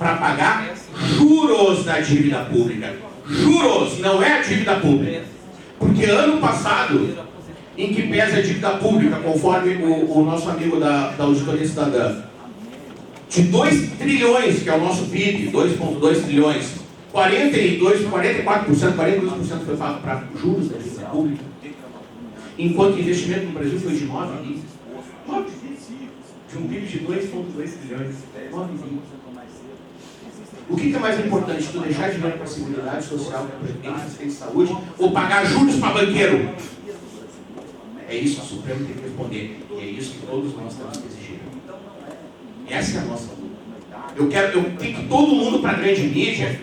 para pagar juros da dívida pública. Juros, não é a dívida pública. Porque ano passado, em que pesa a dívida pública, conforme o nosso amigo da Auditoria Cidadã, de 2 trilhões, que é o nosso PIB, 2,2 trilhões, 42% foi pago para juros da dívida pública, enquanto o investimento no Brasil foi de 9 de um PIB de 2,2 trilhões. 9 O que é mais importante? Tu deixar dinheiro para a Seguridade Social, para a Previdência, Assistência de Saúde, ou pagar juros para banqueiro? É isso que o Supremo tem que responder. E é isso que todos nós temos que exigir. Essa é a nossa luta. Eu tenho que todo mundo para a grande mídia.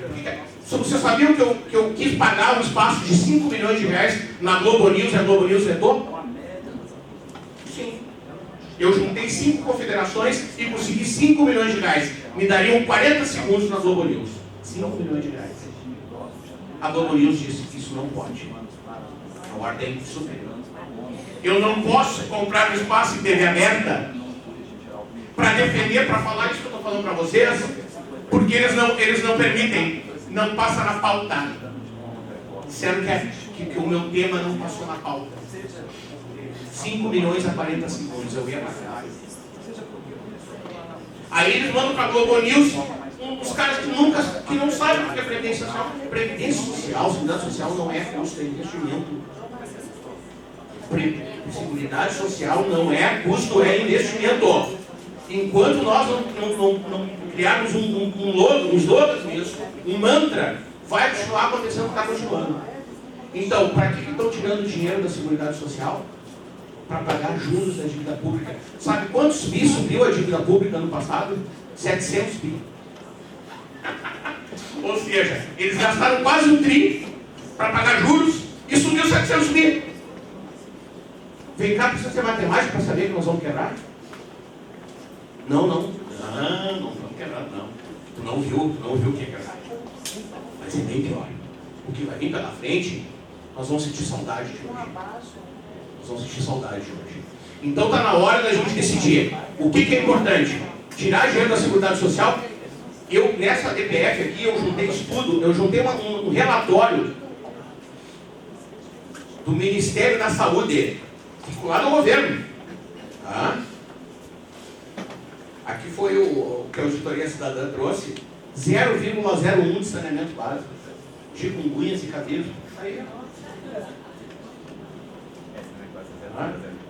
Vocês sabiam que eu quis pagar um espaço de 5 milhões de reais na Globo News e a Globo News vetou? Sim. Eu juntei 5 confederações e consegui 5 milhões de reais. Me dariam 40 segundos na Globo News. 5 milhões de reais. A Globo News disse que isso não pode. A ordem superior. Eu não posso comprar um espaço em TV aberta para defender, para falar isso que eu estou falando para vocês, porque eles não permitem, não passa na pauta. Disseram que o meu tema não passou na pauta. 5 milhões a 40 segundos, eu ia pagar. Aí eles mandam para a Globo News uns caras que não sabem o que é Previdência Social. Previdência Social, Seguridade Social não é custo, é investimento. Seguridade Social não é custo, é investimento. Enquanto nós não criarmos um slogan nisso, um mantra, vai continuar acontecendo o que está continuando. Então, para que estão tirando dinheiro da Seguridade Social? Para pagar juros da dívida pública. Sabe quantos bi subiu a dívida pública ano passado? 700 bi. Ou seja, eles gastaram quase 1 tri para pagar juros e subiu 700 bi. Vem cá, precisa ser matemática para saber que nós vamos quebrar? Não vamos quebrar, não. Tu não viu o que é quebrar. Mas é bem pior. O que vai vir pela frente, nós vamos sentir saudade de hoje. Então está na hora da gente decidir o que é importante. Tirar dinheiro da Seguridade Social. Eu, nessa DPF aqui, eu juntei estudo, eu juntei um relatório do Ministério da Saúde, vinculado ao governo. Tá? Aqui foi o que a Auditoria Cidadã trouxe, 0,01 de saneamento básico. Chikungunhas e cabelos. Aí,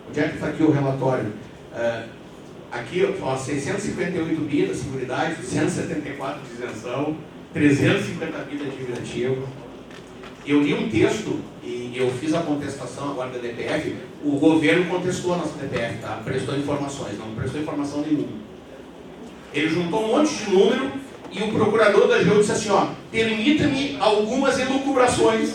onde é que está aqui o relatório? Aqui, ó, 658 bi da Seguridade, 174 de isenção, 350 bi da dívida ativa. Eu li um texto e eu fiz a contestação agora da DPF. O governo contestou a nossa DPF, tá? Prestou informações, não prestou informação nenhuma. Ele juntou um monte de número e o procurador da AGU disse assim, ó, permita-me algumas elucubrações.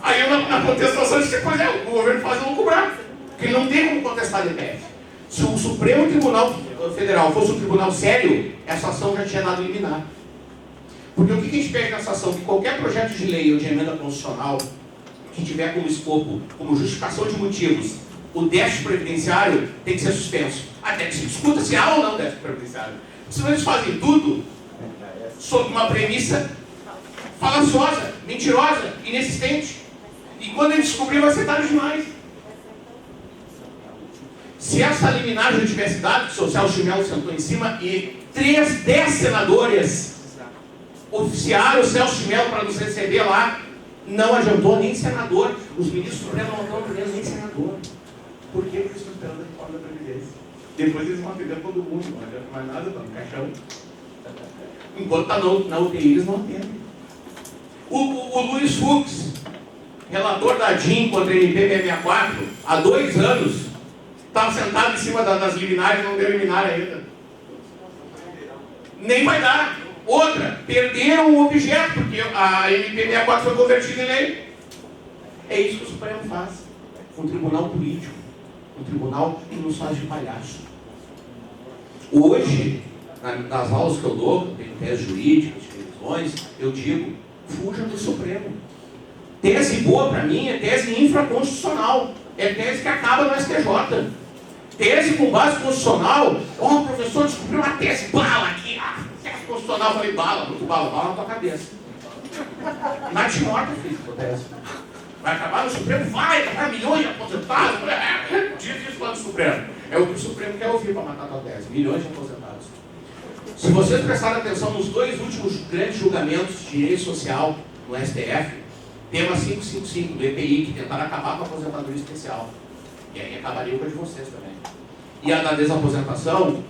Aí eu, na contestação, disse, pois é, o governo faz elucubrar, porque ele não tem como contestar a DPF. Se o Supremo Tribunal Federal fosse um tribunal sério, essa ação já tinha dado liminar. Porque o que a gente pede nessa ação? Que qualquer projeto de lei ou de emenda constitucional que tiver como escopo, como justificação de motivos, o déficit previdenciário tem que ser suspenso. Até que se discuta se há ou não déficit previdenciário. Senão eles fazem tudo sob uma premissa falaciosa, mentirosa, inexistente. E quando ele descobrir, vai ser tarde demais. Se essa liminar já tivesse dado, que o Celso de Mello sentou em cima e 10 senadores oficiaram o Celso de Mello para nos receber lá, não adiantou nem senador. Os ministros supremos não estão aprendendo nem senador. Por quê? Porque eles estão esperando a reforma da Previdência. Depois eles vão atender todo mundo, não adianta mais nada, está no caixão. Enquanto está na UTI, eles não atendem. O Luiz Fux, relator da DIN contra a MP 664, há 2 anos, estava sentado em cima das liminares, não deu liminar ainda. Nem vai dar. Outra, perderam o objeto, porque a MP 64 foi convertida em lei. É isso que o Supremo faz. Um tribunal político. Um tribunal que nos faz de palhaço. Hoje, nas aulas que eu dou, tenho tese jurídica, de revisões, eu digo, fuja do Supremo. Tese boa para mim é tese infraconstitucional. É tese que acaba no STJ. Tese com base constitucional, o professor descobriu uma tese, bala aqui, constitucional, eu falei, bala na tua cabeça. Nath morta, filho, acontece. Vai acabar no Supremo? Vai acabar milhões de aposentados. Diz isso lá no Supremo. É o que o Supremo quer ouvir para matar a tua tese. Milhões de aposentados. Se vocês prestarem atenção nos dois últimos grandes julgamentos de direito social no STF, tema 555 do EPI, que tentaram acabar com a aposentadoria especial. E aí acabaria com a de vocês também. E a da desaposentação,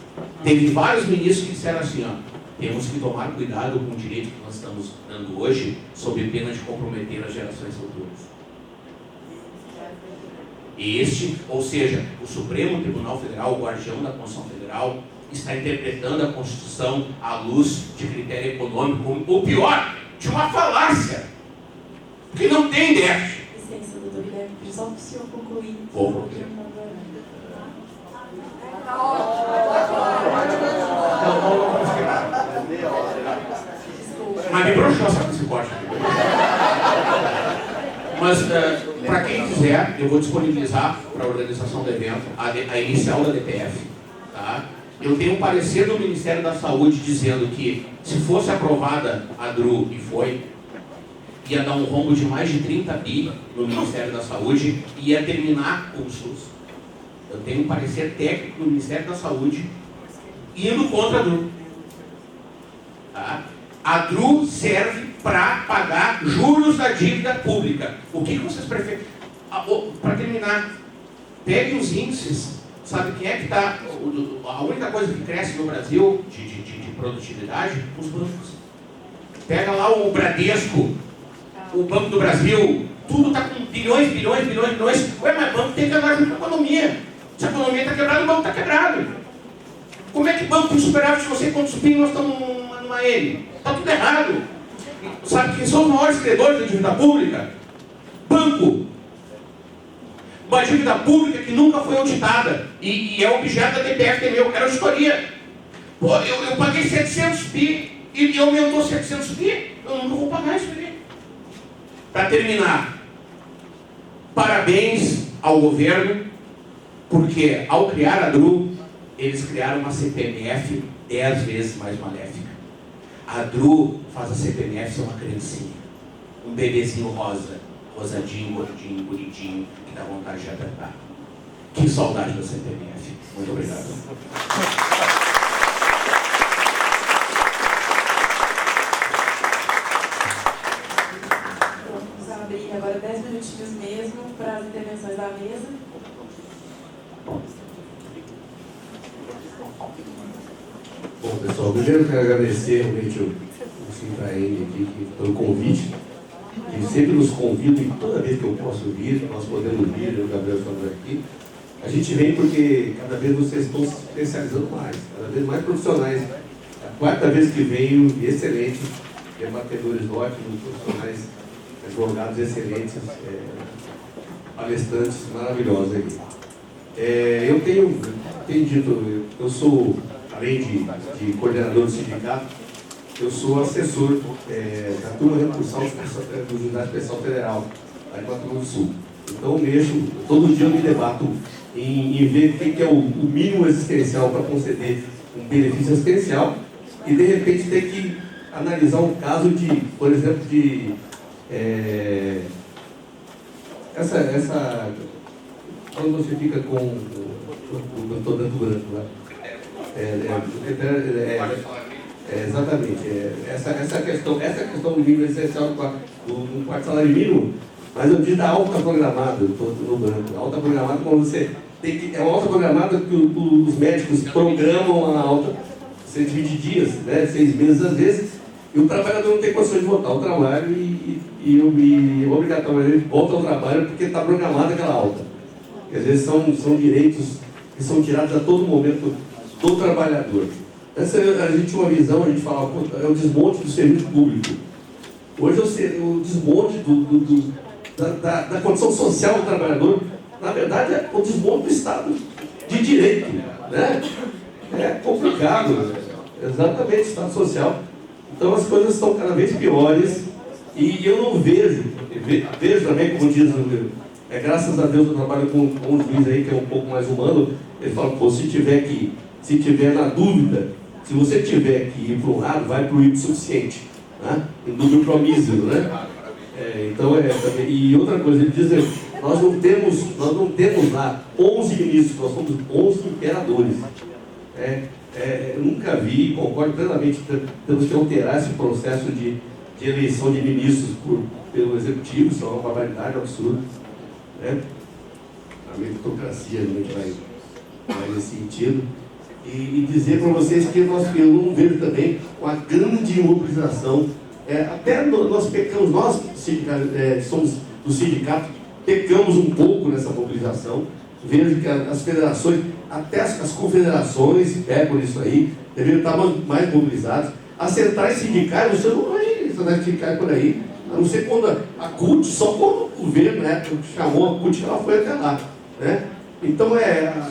teve vários ministros que disseram assim, ó, temos que tomar cuidado com o direito que nós estamos dando hoje, sob pena de comprometer as gerações futuras. Ou seja, o Supremo Tribunal Federal, o guardião da Constituição Federal, está interpretando a Constituição à luz de critério econômico, ou pior, de uma falácia, que não tem déficit. Licença, doutor Guilherme, só para o senhor concluir. Mas me broxou esse corte aqui. Mas, para quem quiser, eu vou disponibilizar para a organização do evento a inicial da DPF. Tá? Eu tenho um parecer do Ministério da Saúde dizendo que, se fosse aprovada a DRU, e foi, ia dar um rombo de mais de 30 bi no Ministério da Saúde e ia terminar com o SUS. Eu tenho um parecer técnico do Ministério da Saúde indo contra a DRU. Tá? A DRU serve para pagar juros da dívida pública. O que vocês preferem? Para terminar, pegue os índices. Sabe quem é que está... A única coisa que cresce no Brasil de produtividade? Os bancos. Pega lá o Bradesco, o Banco do Brasil, tudo está com bilhões. Ué, mas banco tem que andar junto com a economia. Se a economia está quebrada, o banco está quebrado. Como é que banco tem superávit se você quando subir nós estamos numa N? Está tudo errado. Sabe quem são os maiores credores da dívida pública? Banco. Uma dívida pública que nunca foi auditada. E é objeto da DPF, que é meu, quero auditoria. Pô, eu paguei 700 bi e aumentou 700 bi. Eu nunca vou pagar isso ali. Para terminar, parabéns ao governo, porque ao criar a DRU, eles criaram uma CPMF 10 vezes mais maléfica. A DRU faz a CPMF ser uma criancinha, um bebezinho rosa, rosadinho, gordinho, bonitinho, que dá vontade de apertar. Que saudade da CPMF. Muito obrigado. Vamos abrir agora 10 minutinhos mesmo para as intervenções da mesa. Bom, pessoal, primeiro quero agradecer realmente o Sintraene aqui pelo convite. Ele sempre nos convida e toda vez que eu posso vir, nós podemos vir, eu e o Gabriel estamos aqui. A gente vem porque cada vez vocês estão se especializando mais, cada vez mais profissionais. A quarta vez que venho, excelente, debatedores ótimos, profissionais, advogados excelentes, palestrantes maravilhosos aqui. Eu tenho dito, eu sou, além de coordenador do sindicato, eu sou assessor da turma recursal do Juizado Especial Federal, lá em Mato Grosso do Sul. Então, todo dia eu me debato em ver o que é o mínimo existencial para conceder um benefício assistencial e, de repente, ter que analisar um caso de, por exemplo, quando você fica com o doutor Danto Branco lá. Exatamente. Essa questão do mínimo essencial do quarto salário mínimo, mas eu digo da alta programada, no branco. Alta programada, quando você tem que. É uma alta programada que os médicos programam a alta, você divide dias, né, 6 meses às vezes, e o trabalhador não tem condições de voltar ao trabalho e obrigatoriamente volta ao trabalho porque está programada aquela alta. Às vezes são direitos que são tirados a todo momento do trabalhador. Essa a gente tinha uma visão, a gente falava, é o desmonte do serviço público. Hoje o desmonte da condição social do trabalhador, na verdade, é o desmonte do Estado de Direito. Né? É complicado, exatamente, Estado social. Então as coisas estão cada vez piores e eu não vejo também, como diz graças a Deus eu trabalho com um juiz aí que é um pouco mais humano, ele fala, pô, se tiver na dúvida Se você tiver que ir para um lado, vai para o hipossuficiente, né? Do promísero, né? Então, também. E outra coisa, ele diz, nós não temos lá 11 ministros, nós somos 11 imperadores. Eu nunca vi, concordo plenamente, temos que alterar esse processo de eleição de ministros pelo executivo, isso é uma barbaridade, absurda. A meritocracia vai nesse sentido. E dizer para vocês que eu não vejo também uma grande mobilização. Até nós pecamos, nós somos do sindicato, pecamos um pouco nessa mobilização. Vejo que as federações, até as confederações pegam isso aí, deveriam estar mais mobilizados. As centrais sindicais, você não vai centrais sindicais por aí, a não ser quando a CUT, só quando o governo, chamou a CUT, ela foi até lá. Então,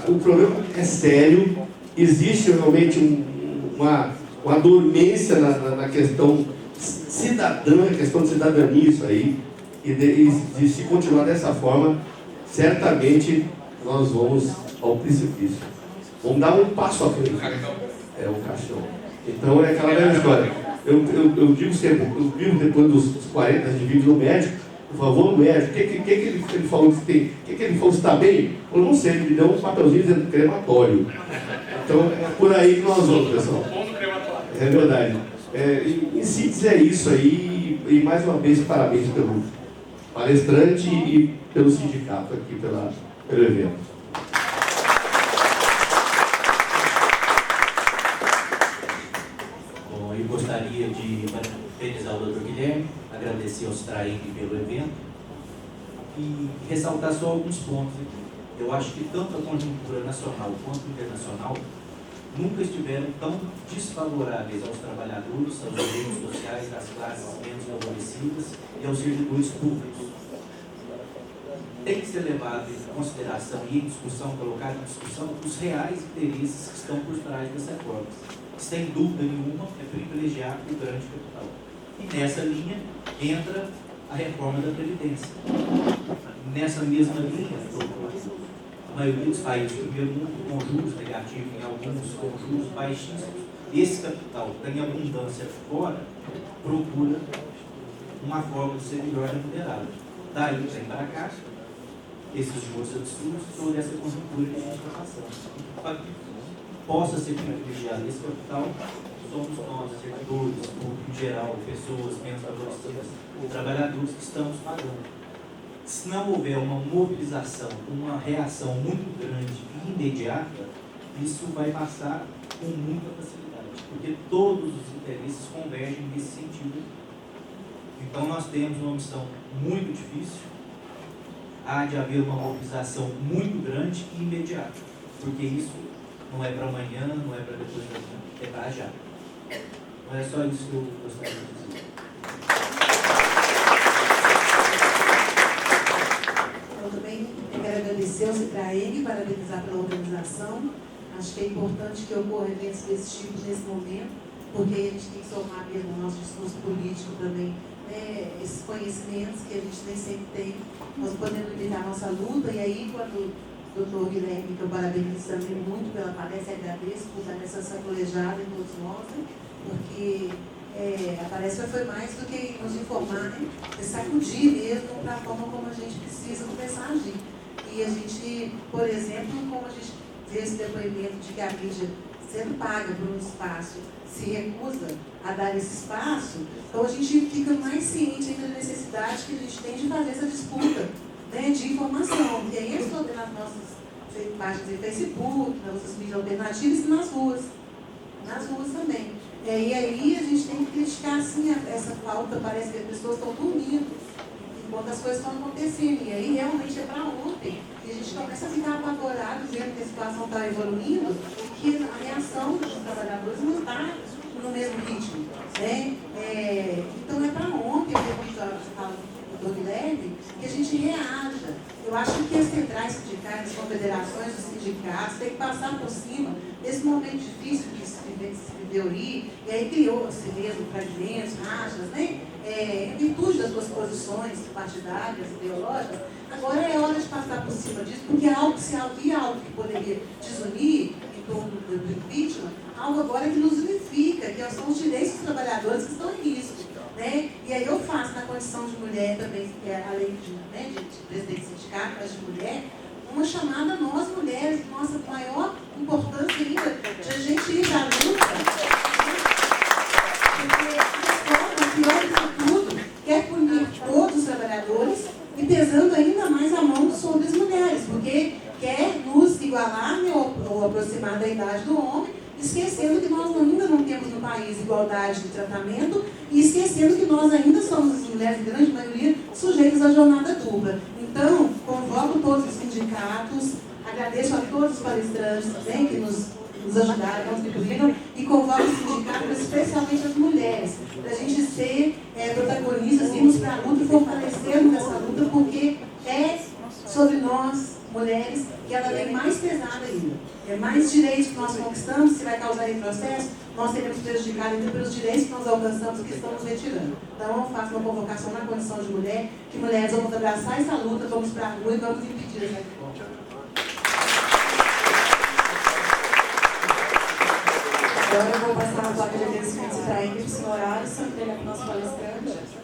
o problema é sério, existe realmente uma dormência na questão cidadã, a questão de cidadania, isso aí, e se continuar dessa forma, certamente nós vamos ao precipício. Vamos dar um passo à frente. O caixão. Então é aquela velha história. Eu digo sempre, eu vivo depois dos 40 de vida no médico, por favor, médico, o que ele falou que tem? O que ele falou que está bem? Eu não sei, ele me deu um papelzinho dizendo crematório. Então é por aí que nós vamos, pessoal. É verdade. Em síntese é isso aí, e mais uma vez parabéns pelo palestrante e pelo sindicato aqui, pelo evento. Bom, eu gostaria de parabenizar o Dr. Guilherme, agradecer ao Citraeng pelo evento e ressaltar só alguns pontos aqui. Eu acho que tanto a conjuntura nacional quanto internacional nunca estiveram tão desfavoráveis aos trabalhadores, aos direitos sociais, às classes menos favorecidas e aos servidores públicos. Tem que ser levado em consideração e em discussão, colocado em discussão, os reais interesses que estão por trás das reformas. Sem dúvida nenhuma, é privilegiar o grande capital. E nessa linha entra a reforma da Previdência. Nessa mesma linha, a maioria dos países do primeiro mundo, com juros negativos, em alguns com juros baixíssimos, esse capital tem abundância fora, procura uma forma de ser melhor remunerado. Daí vem para cá esses juros absurdos sobre essa conjuntura que a gente está passando. Para que possa ser privilegiado esse capital, somos nós, servidores, público em geral, pessoas menos favorecidas, trabalhadores que estamos pagando. Se não houver uma mobilização, uma reação muito grande e imediata, isso vai passar com muita facilidade, porque todos os interesses convergem nesse sentido. Então nós temos uma missão muito difícil, há de haver uma mobilização muito grande e imediata, porque isso não é para amanhã, não é para depois da manhã, é para já. Não é só isso que eu gostaria de dizer. Eu também quero agradecer ao Citraeng, parabenizar pela organização. Acho que é importante que ocorra eventos desse tipo nesse momento, porque a gente tem que somar mesmo no nosso discurso político também, esses conhecimentos que a gente nem sempre tem, nós podemos limitar a nossa luta. E aí, quando o doutor Guilherme, que eu parabenizo também muito pela palestra, agradeço por dar essa sacolejada em todos nós, porque a palestra foi mais do que nos informar, sacudir mesmo para a forma como a gente precisa começar a agir. E a gente, por exemplo, como a gente vê esse depoimento de que a mídia, sendo paga por um espaço, se recusa a dar esse espaço, então a gente fica mais ciente ainda da necessidade que a gente tem de fazer essa disputa, de informação, que é isso nas nossas páginas de Facebook, nas nossas mídias alternativas e nas ruas também. E aí a gente tem que criticar assim essa falta, parece que as pessoas estão dormindo enquanto as coisas estão acontecendo. E aí realmente é para ontem. E a gente começa a ficar apavorado vendo que a situação está evoluindo, que a reação dos trabalhadores não está no mesmo ritmo. Então é para ontem, depois da fala do Dr. Guilherme, que a gente reaja. Eu acho que as centrais sindicais, as confederações dos sindicatos têm que passar por cima desse momento difícil que se viveu aí, e aí criou-se mesmo fragmentos, rachas, em virtude das suas posições partidárias, ideológicas. Agora é hora de passar por cima disso, porque se havia algo que poderia desunir em torno do impeachment, algo agora que nos porque são os direitos dos trabalhadores que estão em risco. Né? E aí eu faço, na condição de mulher também, que é além de presidente do sindicato, mas de mulher, uma chamada a nós mulheres, nossa maior importância ainda de a gente ir à luta. Porque a forma, pior de tudo, quer punir todos os trabalhadores e pesando ainda mais a mão sobre as mulheres, porque quer nos igualar, né, ou aproximar da idade do homem, esquecendo que nós ainda não temos no país igualdade de tratamento e esquecendo que nós ainda somos, as mulheres, em grande maioria, sujeitas à jornada dupla. Então, convoco todos os sindicatos, agradeço a todos os palestrantes também que nos ajudaram, contribuíram, e convoco os sindicatos, especialmente as mulheres, para a gente ser protagonistas, irmos para a luta e fortalecermos essa luta, porque é sobre nós, mulheres, que ela vem mais pesada ainda. É mais direitos que nós conquistamos, se vai causar retrocesso, nós seremos prejudicados ainda pelos direitos que nós alcançamos e que estamos retirando. Então, eu faço uma convocação na condição de mulher, que mulheres vamos abraçar essa luta, vamos para a rua e vamos impedir essa reforma. Agora eu vou passar a placa de agradecimento para o senhor Alisson, que é o nosso palestrante.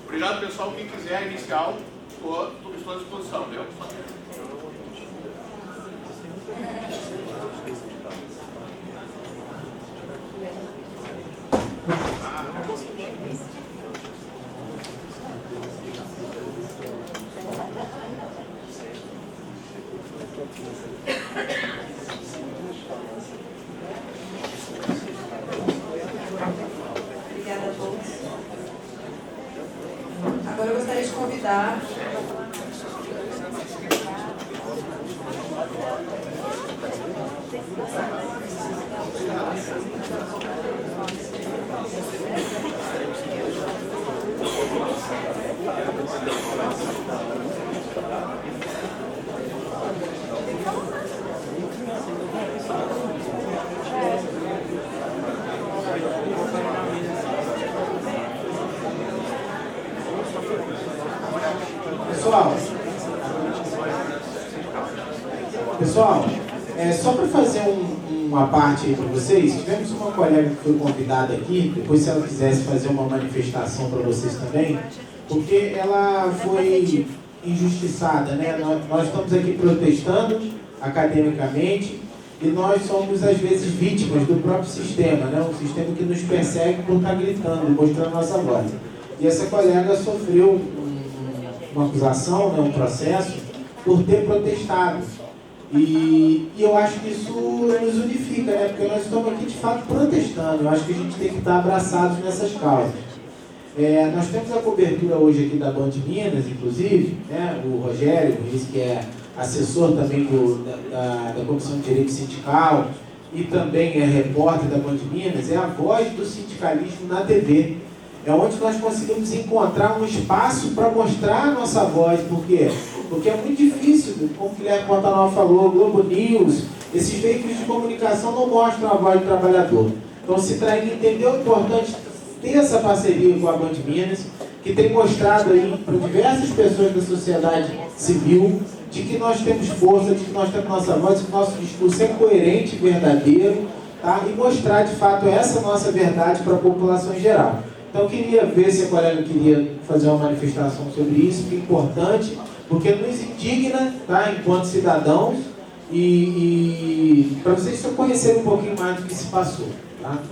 Obrigado, pessoal. Quem quiser inicial, estou à disposição, viu? Obrigada a todos. Agora eu gostaria de convidar Pessoal, só para fazer uma parte aí para vocês, tivemos uma colega que foi convidada aqui, depois se ela quisesse fazer uma manifestação para vocês também, porque ela foi injustiçada, né? Nós estamos aqui protestando academicamente e nós somos às vezes vítimas do próprio sistema, né? Um sistema que nos persegue por estar gritando, mostrando nossa voz. E essa colega sofreu uma acusação, né? Um processo, por ter protestado. E eu acho que isso nos unifica, né? Porque nós estamos aqui de fato protestando. Eu acho que a gente tem que estar abraçados nessas causas. Nós temos a cobertura hoje aqui da Band Minas, inclusive, né? O Rogério Ruiz, que é assessor também da Comissão de Direito Sindical e também é repórter da Band Minas, é a voz do sindicalismo na TV. É onde nós conseguimos encontrar um espaço para mostrar a nossa voz. Por quê? Porque é muito difícil, como o Guilherme Pantanal falou, Globo News, esses veículos de comunicação não mostram a voz do trabalhador. Então, se Citraeng entendeu o importante ter essa parceria com a Band Minas, que tem mostrado aí para diversas pessoas da sociedade civil de que nós temos força, de que nós temos nossa voz, de que o nosso discurso é coerente e verdadeiro, tá? E mostrar de fato essa nossa verdade para a população em geral. Então, eu queria ver se a colega queria fazer uma manifestação sobre isso, que é importante, porque nos indigna, tá, enquanto cidadãos, e para vocês só conhecerem um pouquinho mais do que se passou. Tá?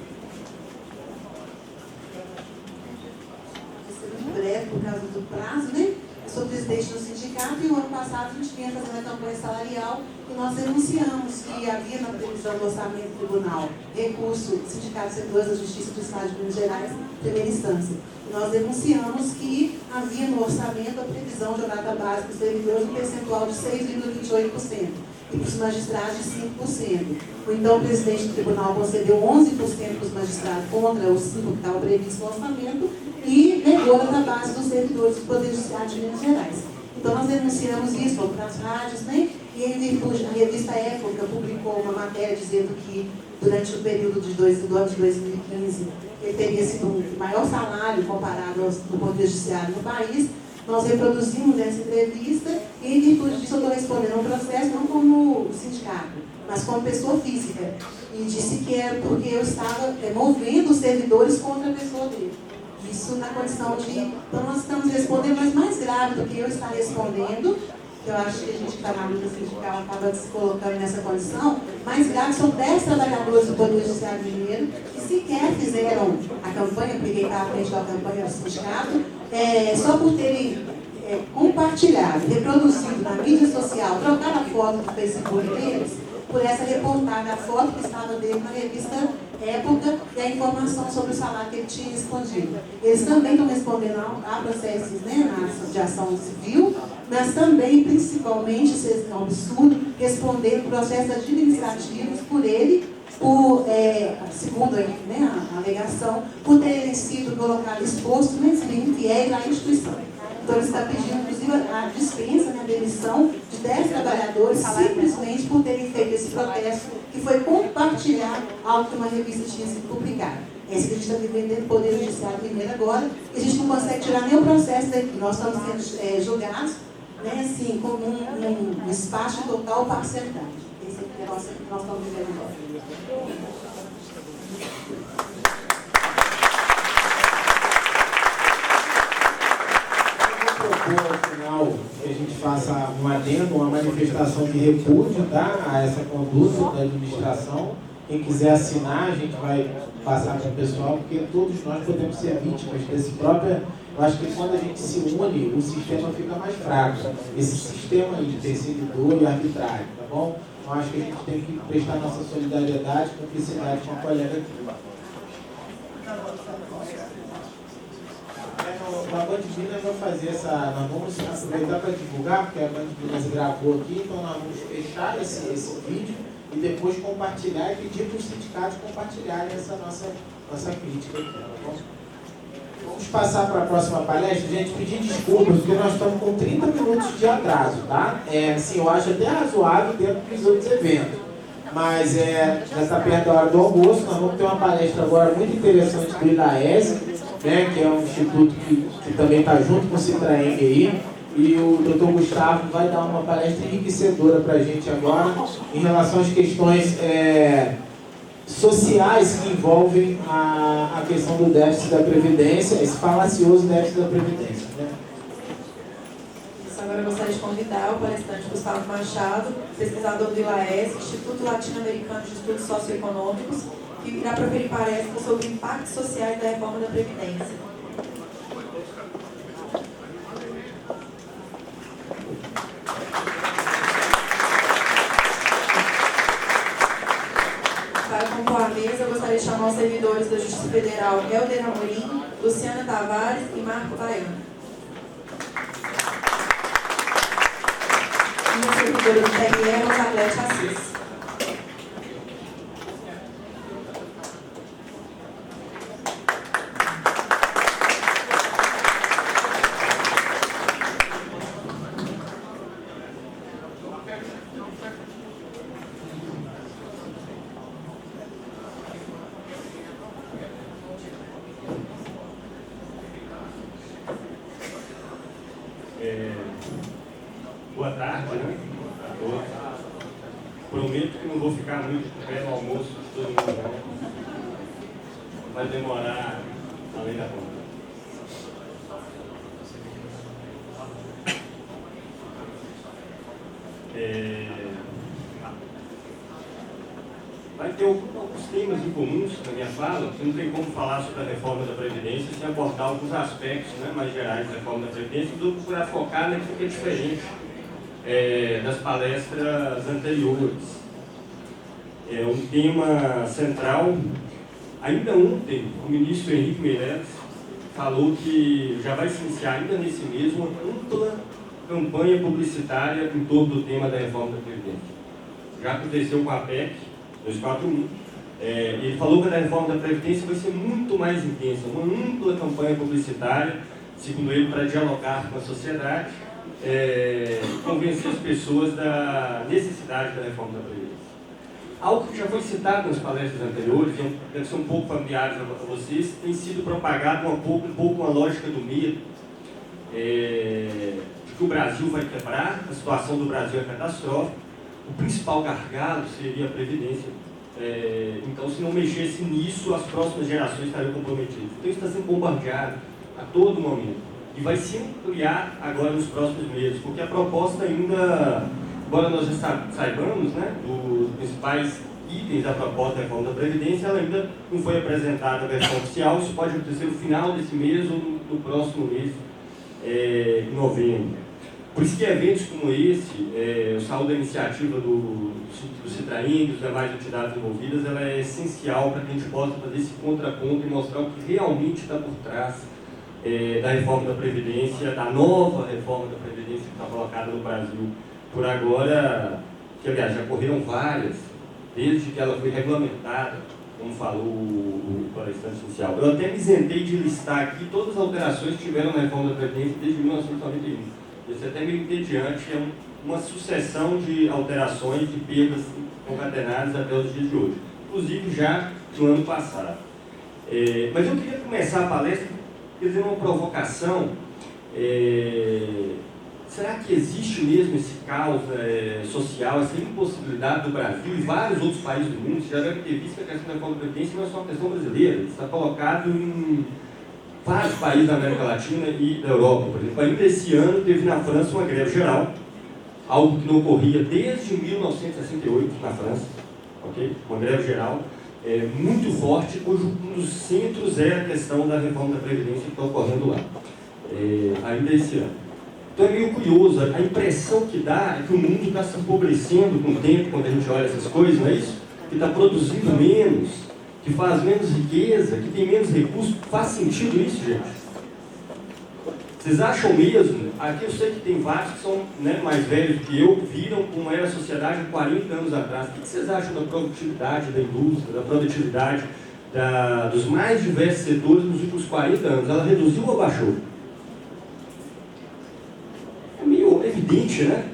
Vou ser muito breve por causa do prazo, né? Eu sou presidente do sindicato e o ano passado a gente vinha fazendo a campanha salarial e nós denunciamos que havia na previsão do orçamento do tribunal recurso do Sindicato de Setores da Justiça do Estado de Minas Gerais, primeira instância. Nós denunciamos que havia no orçamento a previsão de jornada básica dos servidores um percentual de 6,28% e para os magistrados de 5%. O então presidente do tribunal concedeu 11% para os magistrados contra os 5% que estava previsto no orçamento e negou a data base dos servidores do Poder Judiciário de Minas Gerais. Então nós denunciamos isso para as rádios, né? E em virtude, a revista Época publicou uma matéria dizendo que durante o período do ano de 2015 ele teria sido o maior salário comparado ao Poder Judiciário no país. Nós reproduzimos essa entrevista e, em virtude disso, eu estou respondendo ao processo não como sindicato, mas como pessoa física. E disse que era porque eu estava movendo os servidores contra a pessoa dele. Isso na condição de... Então, nós estamos respondendo, mas mais grave do que eu estar respondendo, que eu acho que a gente que está na luta sindical acaba se colocando nessa condição, mais grave são 10 trabalhadores do Poder Judiciário Mineiro que sequer fizeram a campanha, porque quem está à frente da campanha do sindicato, só por terem compartilhado, reproduzido na mídia social, trocado a foto do Facebook deles, por essa reportagem, a foto que estava dele na revista Época e a informação sobre o salário que ele tinha respondido. Eles também estão respondendo a processos, né, de ação civil, mas também, principalmente, isso é um absurdo, respondendo processos administrativos por ele, segundo a alegação, por terem sido colocados expostos, infiéis à instituição. Então, ele está pedindo, inclusive, a dispensa, a demissão de 10 trabalhadores, simplesmente por terem feito esse protesto, que foi compartilhar algo que uma revista tinha sido publicada. Esse que a gente está vivendo no Poder Judiciário Mineiro agora, e a gente não consegue tirar nem o processo daqui. Nós estamos sendo julgados, assim, como um espaço de total parcialidade. Esse é o que nós estamos vivendo agora. Ao final, que a gente faça um adendo, uma manifestação de repúdio, tá, a essa conduta da administração. Quem quiser assinar, a gente vai passar para o pessoal, porque todos nós podemos ser vítimas desse próprio... Eu acho que quando a gente se une, o sistema fica mais fraco. Esse sistema aí de perseguidor e arbitrário, tá bom? Então, acho que a gente tem que prestar nossa solidariedade, cumplicidade com a colega aqui. A Band Minas vai fazer essa... Nós vamos aproveitar para divulgar, porque a Band Minas gravou aqui, então nós vamos fechar esse vídeo e depois compartilhar e pedir para os sindicatos compartilharem essa nossa crítica aqui, tá bom? Vamos passar para a próxima palestra. Gente, pedir desculpas, porque nós estamos com 30 minutos de atraso, tá? Assim, eu acho até razoável dentro dos outros eventos. Mas já está perto da hora do almoço. Nós vamos ter uma palestra agora muito interessante do IDAESE, né, que é um instituto que também está junto com o Citraeng aí. E o Dr. Gustavo vai dar uma palestra enriquecedora para a gente agora em relação às questões sociais que envolvem a questão do déficit da Previdência, esse falacioso déficit da Previdência. Né? Agora eu gostaria de convidar o palestrante Gustavo Machado, pesquisador do ILAES, Instituto Latino-Americano de Estudos Socioeconômicos, que irá proferir palestra sobre impactos sociais da reforma da Previdência. Para compor a mesa, eu gostaria de chamar os servidores da Justiça Federal Helder Amorim, Luciana Tavares e Marco Baiano. E os servidores do TRE, Rosalete Assis. Boa tarde, né? A todos. Prometo que não vou ficar muito de pé no almoço de todo mundo, não. Vai demorar além da conta. Vai ter alguns temas em comuns na minha fala, porque não tem como falar sobre a reforma da Previdência sem abordar alguns aspectos, né, mais gerais da reforma da Previdência, e vou procurar focar naquilo que é diferente das palestras anteriores. É um tema central. Ainda ontem, o ministro Henrique Meirelles falou que já vai se iniciar ainda nesse mês uma ampla campanha publicitária em torno do tema da reforma da Previdência. Já aconteceu com a PEC 241. Ele falou que a reforma da Previdência vai ser muito mais intensa, uma ampla campanha publicitária, segundo ele, para dialogar com a sociedade. convencer as pessoas da necessidade da reforma da Previdência. Algo que já foi citado nas palestras anteriores, deve ser um pouco familiares a vocês, tem sido propagado um pouco uma lógica do medo, de que o Brasil vai quebrar, a situação do Brasil é catastrófica, o principal gargalo seria a Previdência. Então, se não mexesse nisso, as próximas gerações estariam comprometidas. Então, isso está sendo bombardeado a todo momento. E vai se ampliar agora nos próximos meses, porque a proposta ainda, embora nós já saibamos, né, dos principais itens da proposta da reforma da Previdência, ela ainda não foi apresentada a versão oficial. Isso pode acontecer no final desse mês ou no próximo mês, em novembro. Por isso que eventos como esse, eu saúdo a iniciativa do Citraing e dos demais entidades envolvidas, ela é essencial para que a gente possa fazer esse contraponto e mostrar o que realmente está por trás da reforma da Previdência, da nova reforma da Previdência que está colocada no Brasil por agora, que aliás já correram várias, desde que ela foi regulamentada, como falou o palestrante inicial. Eu até me isentei de listar aqui todas as alterações que tiveram na reforma da Previdência desde 1991. Isso é até meio entediante, é uma sucessão de alterações, de perdas concatenadas até os dias de hoje, inclusive já no ano passado. Mas eu queria começar a palestra fazendo uma provocação. Será que existe mesmo esse caos social, essa impossibilidade do Brasil e vários outros países do mundo? Você já deve ter visto que a questão da reforma da Previdência não é só uma questão brasileira, está colocado em vários países da América Latina e da Europa. Por exemplo, ainda esse ano teve na França uma greve geral, algo que não ocorria desde 1968 na França, okay? Uma greve geral muito forte, cujo um dos centros é a questão da reforma da Previdência que está ocorrendo lá, ainda esse ano. Então é meio curioso, a impressão que dá é que o mundo está se empobrecendo com o tempo, quando a gente olha essas coisas, não é isso? Que está produzindo menos, que faz menos riqueza, que tem menos recursos. Faz sentido isso, gente? Vocês acham mesmo? Aqui eu sei que tem vários que são, né, mais velhos do que eu, viram como era a sociedade há 40 anos atrás. O que vocês acham da produtividade da indústria, da produtividade dos mais diversos setores nos últimos 40 anos? Ela reduziu ou abaixou? É meio evidente, né?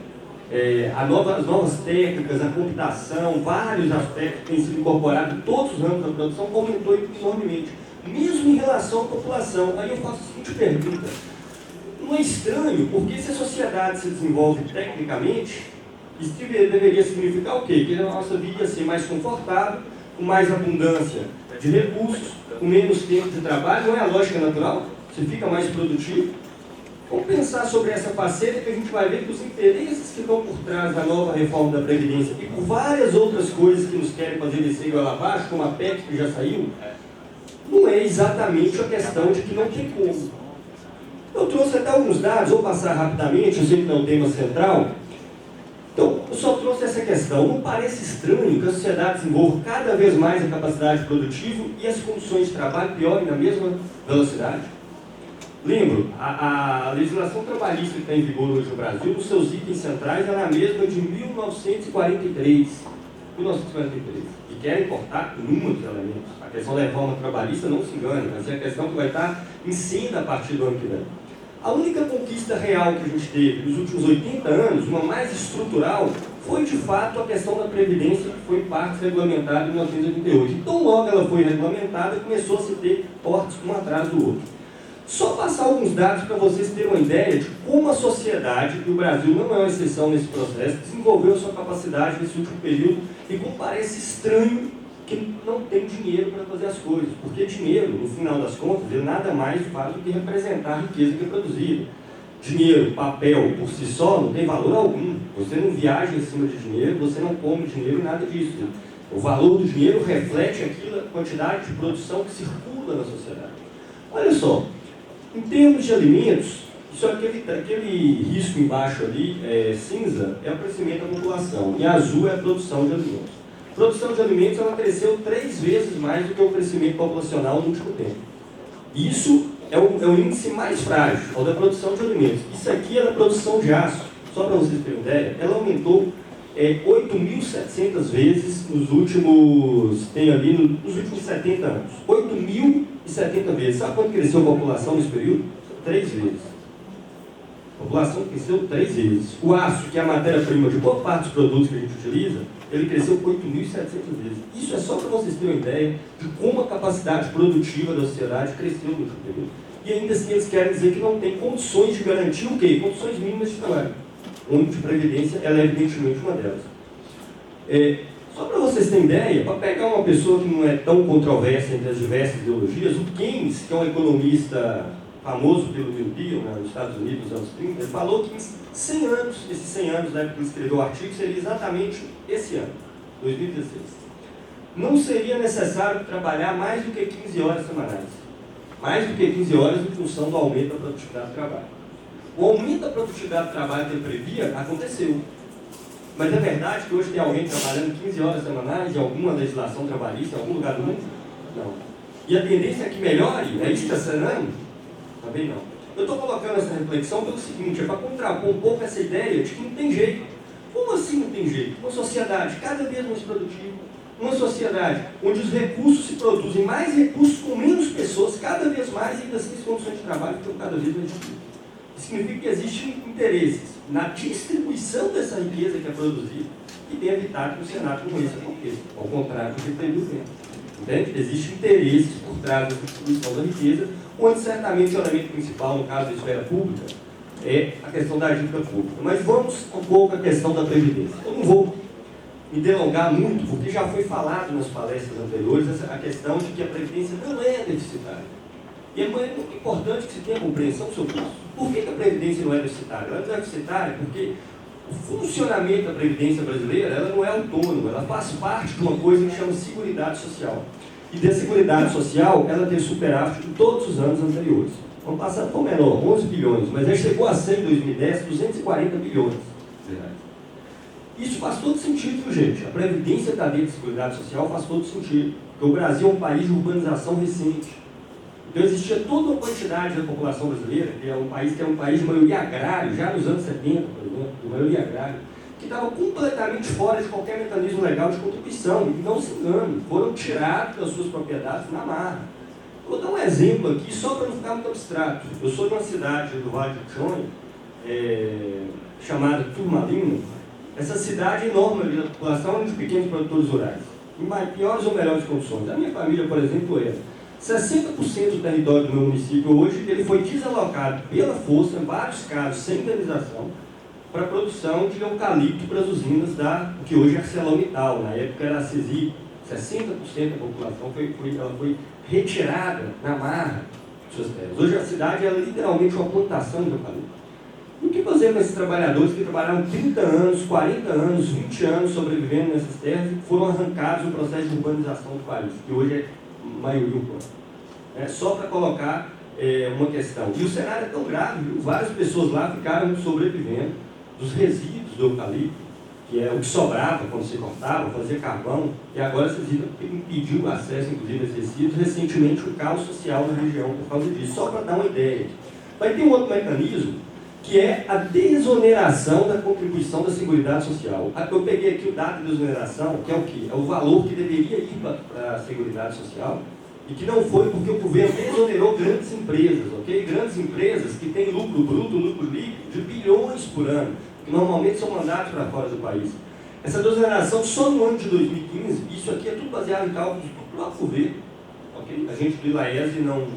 As novas técnicas, a computação, vários aspectos que têm sido incorporados em todos os ramos da produção, aumentou enormemente, mesmo em relação à população. Aí eu faço a seguinte pergunta: não é estranho, porque se a sociedade se desenvolve tecnicamente, isso deveria significar o quê? Que a nossa vida ia ser mais confortável, com mais abundância de recursos, com menos tempo de trabalho. Não é a lógica natural? Você fica mais produtivo. Vamos pensar sobre essa faceta que a gente vai ver que os interesses que estão por trás da nova reforma da Previdência e por várias outras coisas que nos querem fazer descer igual abaixo, como a PEC que já saiu, não é exatamente a questão de que não tem como. Eu trouxe até alguns dados, vou passar rapidamente, eu sei que não é o tema central. Então, eu só trouxe essa questão. Não parece estranho que a sociedade desenvolva cada vez mais a capacidade produtiva e as condições de trabalho piorem na mesma velocidade? Lembro, a legislação trabalhista que está em vigor hoje no Brasil, nos seus itens centrais, ela é a mesma de 1943. E querem cortar inúmeros elementos. A questão da reforma trabalhista, não se engane, mas é a questão que vai estar em cena a partir do ano que vem. A única conquista real que a gente teve nos últimos 80 anos, uma mais estrutural, foi de fato a questão da Previdência, que foi em parte regulamentada em 1988. Então, logo ela foi regulamentada, começou a se ter cortes um atrás do outro. Só passar alguns dados para vocês terem uma ideia de como a sociedade, e o Brasil não é uma exceção nesse processo, desenvolveu sua capacidade nesse último período, e como parece estranho que não tem dinheiro para fazer as coisas, porque dinheiro, no final das contas, ele nada mais faz do que representar a riqueza que é produzida. Dinheiro, papel, por si só, não tem valor algum. Você não viaja em cima de dinheiro, você não come dinheiro, nada disso. O valor do dinheiro reflete aquela quantidade de produção que circula na sociedade. Olha só, em termos de alimentos, isso aquele risco embaixo ali, cinza, é o crescimento da população, e azul é a produção de alimentos. A produção de alimentos ela cresceu 3 vezes mais do que o crescimento populacional no último tempo. Isso é o índice mais frágil, é o da produção de alimentos. Isso aqui é da produção de aço. Só para vocês terem ideia, ela aumentou 8.700 vezes nos últimos 70 anos. 8.070 vezes. Sabe quanto cresceu a população nesse período? 3 vezes. A população cresceu 3 vezes. O aço, que é a matéria-prima de boa parte dos produtos que a gente utiliza, ele cresceu 8.700 vezes. Isso é só para vocês terem uma ideia de como a capacidade produtiva da sociedade cresceu nesse período. E ainda assim eles querem dizer que não tem condições de garantir o quê? Condições mínimas de trabalho. Onde a Previdência ela é evidentemente uma delas. Só para vocês terem ideia, para pegar uma pessoa que não é tão controversa entre as diversas ideologias, o Keynes, que é um economista famoso pelo New Deal, né, nos Estados Unidos nos anos 30, ele falou que 100 anos, esses 100 anos da época que ele escreveu o artigo, seria exatamente esse ano, 2016. Não seria necessário trabalhar mais do que 15 horas semanais. Mais do que 15 horas em função do aumento da produtividade do trabalho. O aumento da produtividade do trabalho que ele previa aconteceu. Mas é verdade que hoje tem alguém trabalhando 15 horas semanais em alguma legislação trabalhista, em algum lugar do mundo? Não. E a tendência é que melhore? É isso que está sendo? Também não. Eu estou colocando essa reflexão pelo seguinte, é para contrapor um pouco essa ideia de que não tem jeito. Como assim não tem jeito? Uma sociedade cada vez mais produtiva, uma sociedade onde os recursos se produzem, mais recursos com menos pessoas, cada vez mais, e ainda assim as condições de trabalho ficam cada vez mais difíceis. Isso significa que existem interesses na distribuição dessa riqueza que é produzida e tem evitado que o Senado como esse aconteça, ao contrário do que previu o tempo. Entende? Existem interesses por trás da distribuição da riqueza, onde certamente o elemento principal, no caso da esfera pública, é a questão da dívida pública. Mas vamos um pouco à questão da Previdência. Eu não vou me delongar muito, porque já foi falado nas palestras anteriores a questão de que a Previdência não é deficitária. E é muito importante que se tenha compreensão sobre isso. Por que a Previdência não é deficitária? Ela não é deficitária porque o funcionamento da Previdência brasileira ela não é autônoma, ela faz parte de uma coisa que chama Seguridade Social. E da Seguridade Social, ela tem superávit em todos os anos anteriores. Vamos passar por menor, 11 bilhões, mas ela chegou a ser em 2010 240 bilhões de reais. Isso faz todo sentido, gente. A Previdência da lei de Seguridade Social faz todo sentido. Porque o Brasil é um país de urbanização recente. Então existia toda uma quantidade da população brasileira, que é um país de maioria agrária, já nos anos 70, por exemplo, de maioria agrária, que estava completamente fora de qualquer mecanismo legal de contribuição. E não se engane, foram tirados das suas propriedades na marra. Vou dar um exemplo aqui, só para não ficar muito abstrato. Eu sou de uma cidade do Vale do Chone, chamada Turmalina. Essa cidade é enorme ali da população de pequenos produtores rurais, em piores ou melhores condições. A minha família, por exemplo, 60% do território do meu município hoje ele foi desalocado pela força, em vários casos, sem indenização, para a produção de eucalipto para as usinas que hoje é ArcelorMittal. Na época era a CESI. 60% da população foi retirada na marra de suas terras. Hoje a cidade é literalmente uma plantação de eucalipto. E o que fazer com esses trabalhadores que trabalharam 30 anos, 40 anos, 20 anos sobrevivendo nessas terras e foram arrancados no processo de urbanização do país, que hoje é maioria urbana? Só para colocar uma questão. E o cenário é tão grave, viu? Várias pessoas lá ficaram sobrevivendo dos resíduos do eucalipto, que é o que sobrava quando se cortava, fazia carvão, e agora se impediu o acesso, inclusive, a esses resíduos. Recentemente, o caos social na região por causa disso. Só para dar uma ideia. Vai ter um outro mecanismo, que é a desoneração da contribuição da Seguridade Social. Eu peguei aqui o dado de desoneração, que é o quê? É o valor que deveria ir para a Seguridade Social, e que não foi porque o governo desonerou grandes empresas, ok? Grandes empresas que têm lucro bruto, lucro líquido de bilhões por ano, que normalmente são mandados para fora do país. Essa desoneração só no ano de 2015, isso aqui é tudo baseado em cálculos do próprio governo, ok? A gente do ILAESE não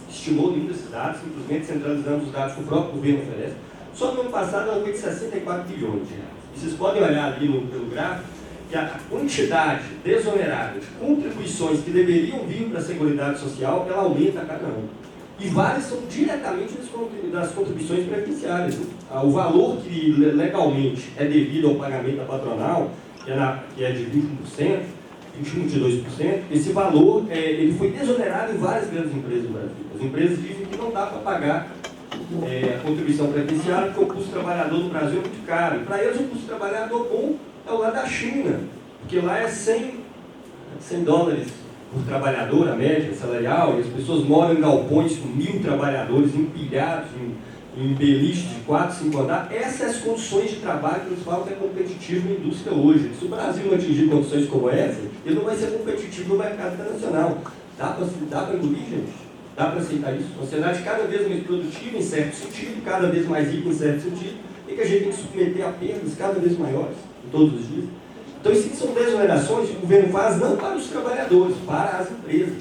estimou nenhum desses dados, simplesmente centralizamos os dados que o próprio governo oferece. Só no ano passado ela foi de 64 bilhões de reais. E vocês podem olhar ali pelo gráfico, que a quantidade desonerada de contribuições que deveriam vir para a Seguridade Social, ela aumenta a cada ano. E várias são diretamente das contribuições previdenciárias. O valor que legalmente é devido ao pagamento da patronal, que é de 21%, 22%, esse valor ele foi desonerado em várias grandes empresas do Brasil. As empresas dizem que não dá para pagar a contribuição previdenciária porque o custo trabalhador no Brasil é muito caro. E para eles o custo trabalhador bom é o lá da China, porque lá é 100 dólares por trabalhador, a média salarial, e as pessoas moram em galpões com 1.000 trabalhadores empilhados em beliches de 4, 5 andares. Essas são as condições de trabalho que eles falam que é competitivo na indústria hoje. Se o Brasil não atingir condições como essa, ele não vai ser competitivo no mercado internacional. Dá para engolir, gente? Dá para aceitar isso? Uma sociedade cada vez mais produtiva em certo sentido, cada vez mais rica em certo sentido, e que a gente tem que submeter a perdas cada vez maiores, em todos os dias. Então, isso são desonerações que o governo faz não para os trabalhadores, para as empresas.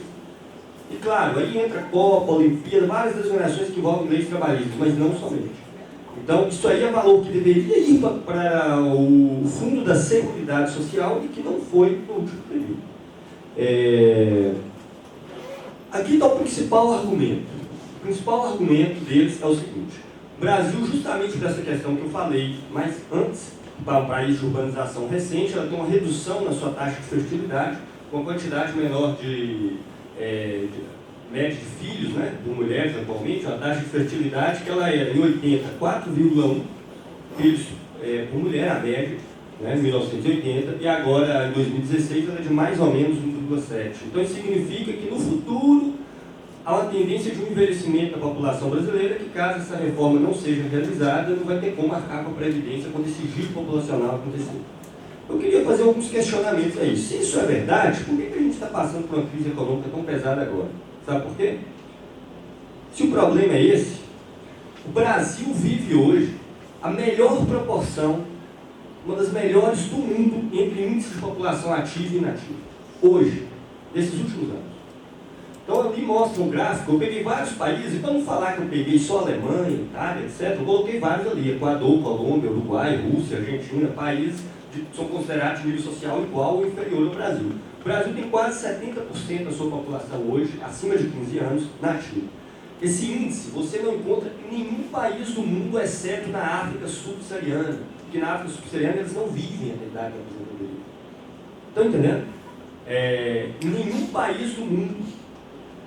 E claro, aí entra a Copa, a Olimpíada, várias desonerações que envolvem leis trabalhistas, mas não somente. Então, isso aí é valor que deveria ir para o Fundo da Seguridade Social e que não foi no último período. Aqui está o principal argumento. O principal argumento deles é o seguinte: o Brasil, justamente por essa questão que eu falei, mas antes, para um país de urbanização recente, ela tem uma redução na sua taxa de fertilidade, com uma quantidade menor de média de filhos, né, por mulheres atualmente, uma taxa de fertilidade que ela era, em 80, 4,1 filhos por mulher, a média, né, em 1980, e agora, em 2016, ela é de mais ou menos 1,7. Então, isso significa que, no futuro, há uma tendência de um envelhecimento da população brasileira que, caso essa reforma não seja realizada, não vai ter como marcar com a Previdência quando esse giro populacional acontecer. Eu queria fazer alguns questionamentos aí. Se isso é verdade, por que a gente está passando por uma crise econômica tão pesada agora? Sabe por quê? Se o problema é esse, o Brasil vive hoje a melhor proporção, uma das melhores do mundo entre índice de população ativa e inativa. Hoje, nesses últimos anos. Então, ali mostra um gráfico, eu peguei vários países, para não falar que eu peguei só Alemanha, Itália, etc., eu coloquei vários ali: Equador, Colômbia, Uruguai, Rússia, Argentina, países que são considerados de nível social igual ou inferior ao Brasil. O Brasil tem quase 70% da sua população hoje, acima de 15 anos, nativa. Esse índice você não encontra em nenhum país do mundo, exceto na África subsaariana, porque na África subsaariana eles não vivem a idade da aposentadoria. Estão entendendo? Em nenhum país do mundo,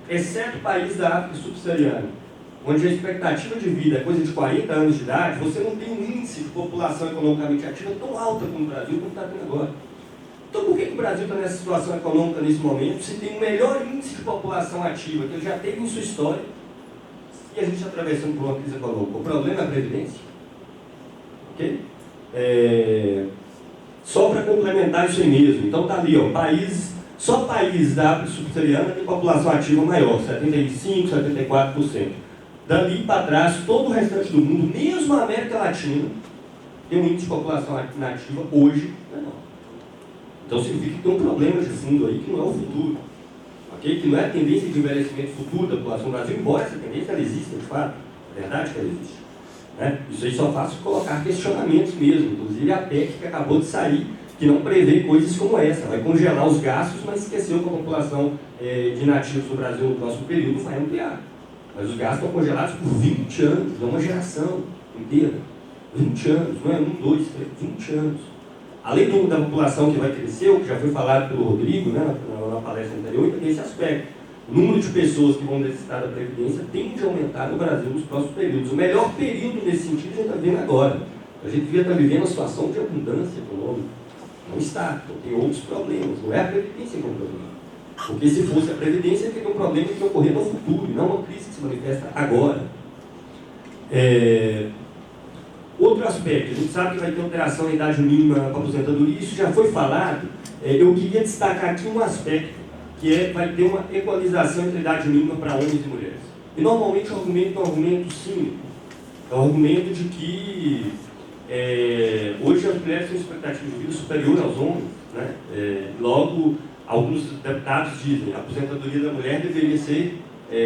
exceto o país da África subsaariana, onde a expectativa de vida é coisa de 40 anos de idade, você não tem um índice de população economicamente ativa tão alta como o Brasil, como está tendo agora. Então, por que o Brasil está nessa situação econômica nesse momento, se tem o melhor índice de população ativa que ele já teve em sua história, e a gente está atravessando por uma crise econômica? O problema é a Previdência? Ok? Só para complementar isso aí mesmo. Então, está ali, ó, só países da África subsaariana tem população ativa maior, 75%, 74%. Dali para trás, todo o restante do mundo, mesmo a América Latina, tem um índice de população nativa hoje menor. Então significa que tem um problema de fundo aí que não é o futuro. Okay? Que não é a tendência de envelhecimento futuro da população do Brasil, embora essa tendência ela exista, de fato. É verdade que ela existe. Né? Isso aí só faz colocar questionamentos mesmo. Inclusive a PEC que acabou de sair, que não prevê coisas como essa. Vai congelar os gastos, mas esqueceu que a população de nativos do Brasil no próximo período vai ampliar. Mas os gastos estão congelados por 20 anos, é uma geração inteira. 20 anos, não é 1, 2, 3, 20 anos. Além da população que vai crescer, o que já foi falado pelo Rodrigo, né, na palestra anterior, tem esse aspecto. O número de pessoas que vão necessitar da Previdência tende a aumentar no Brasil nos próximos períodos. O melhor período nesse sentido a gente está vendo agora. A gente devia estar vivendo uma situação de abundância econômica. Não está, então tem outros problemas. Não é a Previdência que é um problema. Porque se fosse a Previdência, teria um problema que ocorrer no futuro, e não uma crise que se manifesta agora. Outro aspecto, a gente sabe que vai ter alteração na idade mínima para aposentadoria, isso já foi falado. Eu queria destacar aqui um aspecto, que vai ter uma equalização entre a idade mínima para homens e mulheres. E normalmente o argumento é um argumento cínico. É um argumento de que hoje as mulheres têm expectativa de vida superior aos homens. Né? Logo, alguns deputados dizem que a aposentadoria da mulher deveria ser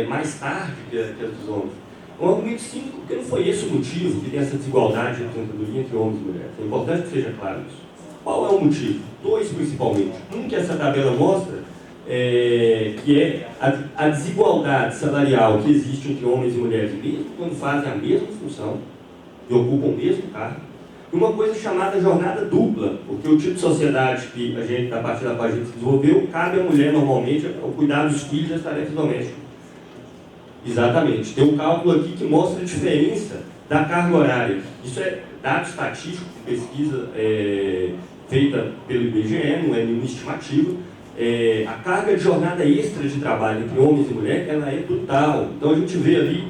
mais tarde que a dos homens. É um argumento cínico, porque não foi esse o motivo que tem essa desigualdade de aposentadoria entre homens e mulheres. É importante que seja claro isso. Qual é o motivo? 2 principalmente. Um que essa tabela mostra, que é a desigualdade salarial que existe entre homens e mulheres, mesmo quando fazem a mesma função e ocupam o mesmo cargo. E uma coisa chamada jornada dupla, porque o tipo de sociedade que a gente, a partir da página, se desenvolveu, cabe à mulher normalmente o cuidar dos filhos e das tarefas domésticas. Exatamente. Tem um cálculo aqui que mostra a diferença da carga horária. Isso é dado estatístico, pesquisa feita pelo IBGE, não é nenhuma estimativa. A carga de jornada extra de trabalho entre homens e mulheres, ela é brutal. Então a gente vê ali,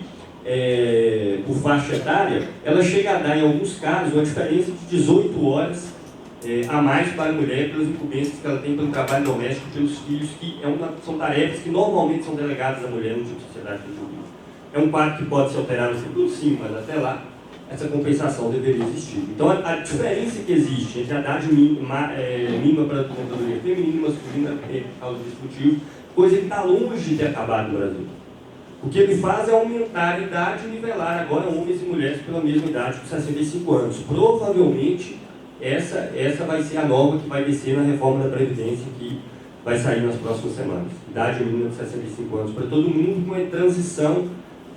por faixa etária, ela chega a dar, em alguns casos, uma diferença de 18 horas a mais para a mulher pelas incumbências que ela tem pelo trabalho doméstico, pelos filhos, que são tarefas que normalmente são delegadas à mulher no tipo de sociedade que julga. É um quadro que pode se alterar no futuro, sim, mas até lá essa compensação deveria existir. Então, a diferença que existe entre a idade mínima para a aposentadoria feminina e masculina é causa desse motivo, coisa que está longe de ter acabado no Brasil. O que ele faz é aumentar a idade e nivelar agora homens e mulheres pela mesma idade, com 65 anos. Provavelmente, essa vai ser a nova que vai descer na reforma da Previdência, que vai sair nas próximas semanas. Idade mínima de 65 anos para todo mundo, com uma transição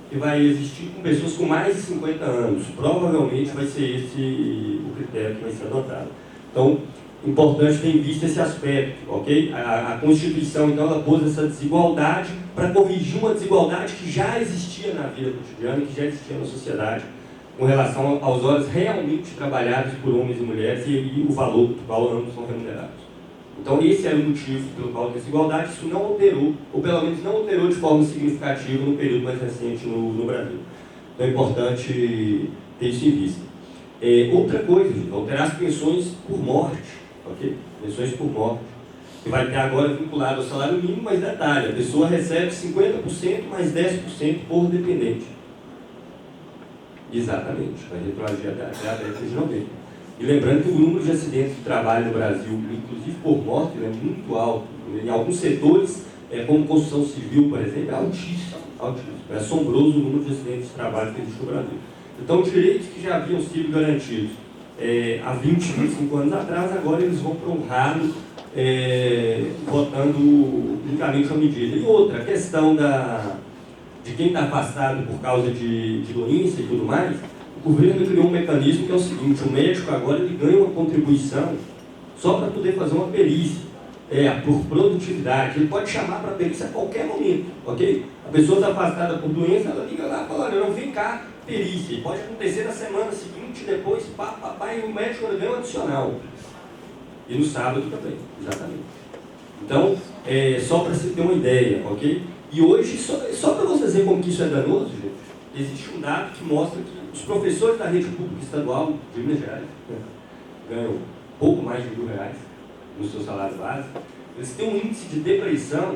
que vai existir com pessoas com mais de 50 anos. Provavelmente vai ser esse o critério que vai ser adotado. Então, importante ter em vista esse aspecto, ok? A Constituição, então, ela pôs essa desigualdade para corrigir uma desigualdade que já existia na vida cotidiana, que já existia na sociedade, com relação às horas realmente trabalhadas por homens e mulheres e o valor do qual ambos são remunerados. Então, esse era o motivo pelo qual a desigualdade, isso não alterou, ou pelo menos não alterou de forma significativa no período mais recente no Brasil. Então, é importante ter isso em vista. Outra coisa, alterar as pensões por morte, ok? Pensões por morte, que vai ter agora vinculado ao salário mínimo, mas detalhe, a pessoa recebe 50% mais 10% por dependente. Exatamente, vai retroagir até a década de 90. E lembrando que o número de acidentes de trabalho no Brasil, inclusive por morte, é muito alto. Em alguns setores, como construção civil, por exemplo, é altíssimo, altíssimo. É assombroso o número de acidentes de trabalho que existe no Brasil. Então, direitos que já haviam sido garantidos há 20, 25 anos atrás, agora eles vão para um ralo, votando unicamente a medida. E outra, a questão de quem está afastado por causa de doença e tudo mais, o governo criou um mecanismo que é o seguinte: o médico agora ele ganha uma contribuição só para poder fazer uma perícia, por produtividade. Ele pode chamar para perícia a qualquer momento, ok? A pessoa está afastada por doença, ela liga lá e fala: não, vem cá, perícia. Pode acontecer na semana seguinte, depois, papai, o médico ganha um adicional. E no sábado também, exatamente. Então, só para você ter uma ideia, ok? E hoje, só para vocês verem como que isso é danoso, gente, existe um dado que mostra que os professores da rede pública estadual de Minas Gerais ganham pouco mais de R$1.000 no seu salário base. Eles têm um índice de depressão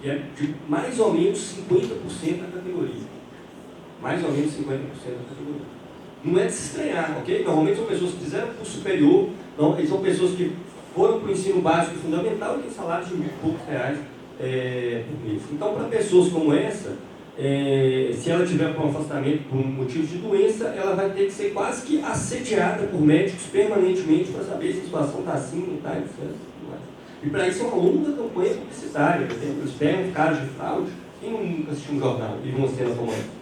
que é de mais ou menos 50% da categoria. Mais ou menos 50% da categoria. Não é de se estranhar, ok? Normalmente são pessoas que fizeram curso superior, são pessoas que foram para o ensino básico e fundamental e têm salários de R$1.000 e poucos por mês. Então, para pessoas como essa, se ela tiver com um afastamento por um motivo de doença, ela vai ter que ser quase que assediada por médicos permanentemente para saber se a situação está assim, não está, etc. E para isso é uma longa campanha publicitária. Por exemplo, eles pegam casos de fraude. Quem nunca assistiu um jornal e viu uma cena como essa?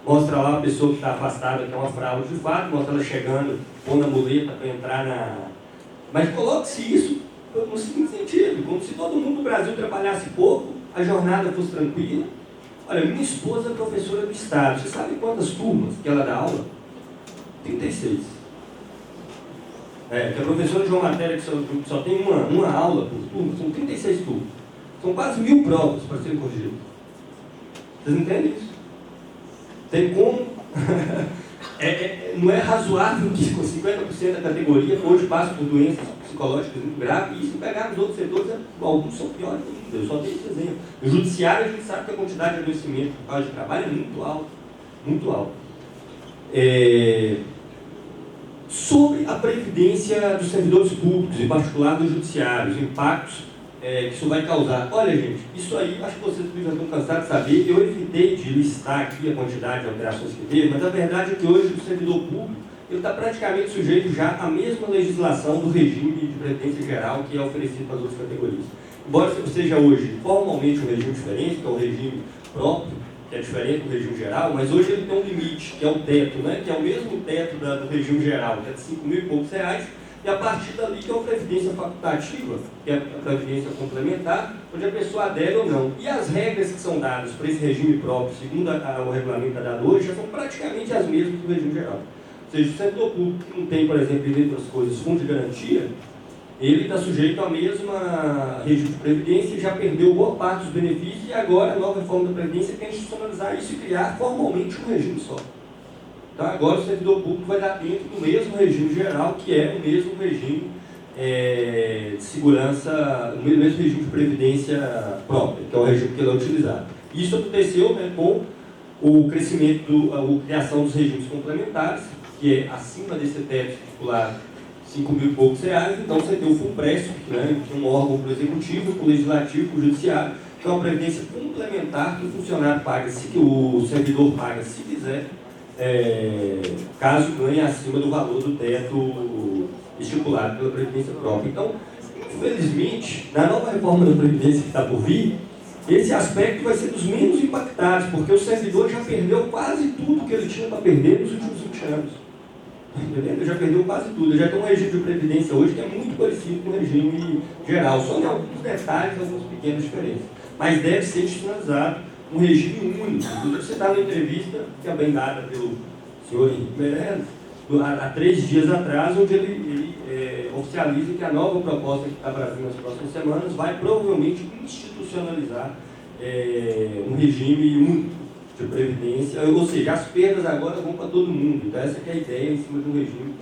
Mostra lá a pessoa que está afastada, que é uma fraude de fato, mostra ela chegando, pondo a muleta para entrar na... Mas coloque-se isso no seguinte sentido: como se todo mundo no Brasil trabalhasse pouco, a jornada fosse tranquila. Olha, minha esposa é professora do Estado. Você sabe quantas turmas que ela dá aula? 36. Que a professora de uma matéria que só tem uma aula por turma, são 36 turmas. São quase 1.000 provas para serem corrigidas. Vocês entendem isso? Tem como... não é razoável que com 50% da categoria hoje passa por doenças psicológicas muito graves, e se pegar nos outros setores, alguns são piores ainda. Eu só tenho esse exemplo. No judiciário, a gente sabe que a quantidade de adoecimento por causa de trabalho é muito alta. Muito alta. Sobre a previdência dos servidores públicos, em particular dos judiciários, impactos que isso vai causar. Olha, gente, isso aí, acho que vocês já estão cansados de saber. Eu evitei de listar aqui a quantidade de alterações que teve, mas a verdade é que hoje o servidor público ele está praticamente sujeito já à mesma legislação do regime de previdência geral que é oferecido para as outras categorias. Embora seja hoje formalmente um regime diferente, que é um regime próprio, que é diferente do regime geral, mas hoje ele tem um limite, que é o teto, né? Que é o mesmo teto do regime geral, que é de R$5.000 e poucos, e a partir dali que é uma previdência facultativa, que é a previdência complementar, onde a pessoa adere ou não. E as regras que são dadas para esse regime próprio, segundo o regulamento dado hoje, já são praticamente as mesmas do regime geral. Ou seja, o servidor público que não tem, por exemplo, entre outras coisas, fundo de garantia, ele está sujeito à mesma regime de previdência e já perdeu boa parte dos benefícios, e agora a nova reforma da previdência quer institucionalizar isso e criar formalmente um regime só. Então agora o servidor público vai dar dentro do mesmo regime geral, que é o mesmo regime de segurança, o mesmo regime de previdência própria, que é o regime que ele é utilizado. Isso aconteceu, né, com o crescimento, a criação dos regimes complementares, que é acima desse teto estipulado 5 mil e poucos reais. Então você tem o FUNPRESP, né, que é um órgão para o executivo, para o legislativo, para o judiciário, que é uma previdência complementar que o funcionário paga, que o servidor paga se quiser, caso ganhe acima do valor do teto estipulado pela Previdência própria. Então, infelizmente, na nova reforma da Previdência que está por vir, esse aspecto vai ser dos menos impactados, porque o servidor já perdeu quase tudo que ele tinha para perder nos últimos 20 anos. Entendeu? Ele já perdeu quase tudo. Ele já tem um regime de previdência hoje que é muito parecido com o regime geral, só em alguns detalhes, algumas pequenas diferenças. Mas deve ser institucionalizado um regime único. Inclusive, você está na entrevista, que é bem dada pelo senhor Henrique Meirelles, há 3 dias atrás, onde ele oficializa que a nova proposta que está para vir nas próximas semanas vai provavelmente institucionalizar um regime único de previdência, ou seja, as perdas agora vão para todo mundo. Então essa que é a ideia em cima de um regime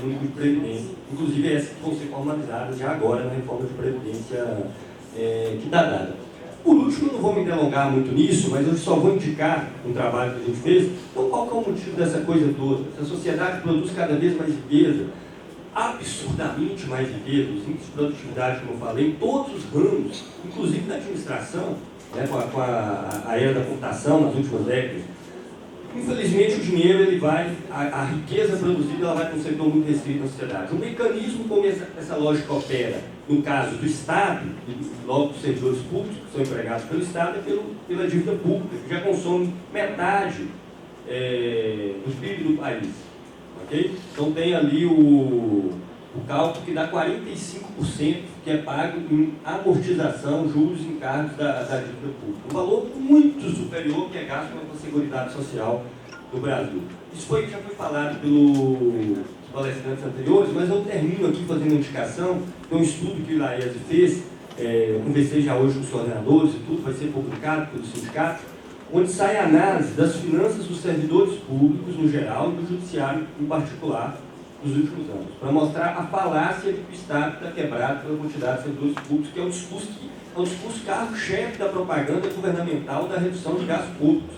único de previdência. Inclusive essas que vão ser formalizadas já agora na reforma de previdência que está dada. Por último, eu não vou me delongar muito nisso, mas eu só vou indicar um trabalho que a gente fez. Então, qual que é o motivo dessa coisa toda? A sociedade produz cada vez mais riqueza, absurdamente mais riqueza, os índices de produtividade, como eu falei, em todos os ramos, inclusive na administração, né, com a era da computação nas últimas décadas. Infelizmente, o dinheiro, ele vai, a riqueza produzida, ela vai para um setor muito restrito na sociedade. O mecanismo como essa lógica opera, no caso do Estado, e logo dos servidores públicos, que são empregados pelo Estado, é pela dívida pública, que já consome metade do PIB do país. Okay? Então tem ali o cálculo que dá 45% que é pago em amortização, juros e encargos da dívida pública. Um valor muito superior que é gasto com a Seguridade Social do Brasil. Isso já foi falado pelos palestrantes anteriores, mas eu termino aqui fazendo uma indicação de um estudo que o Laese fez, eu conversei já hoje com os coordenadores e tudo, vai ser publicado pelo sindicato, onde sai a análise das finanças dos servidores públicos no geral e do judiciário em particular nos últimos anos, para mostrar a falácia de que o Estado está quebrado pela quantidade de servidores públicos, que é um discurso carro-chefe da propaganda governamental da redução de gastos públicos.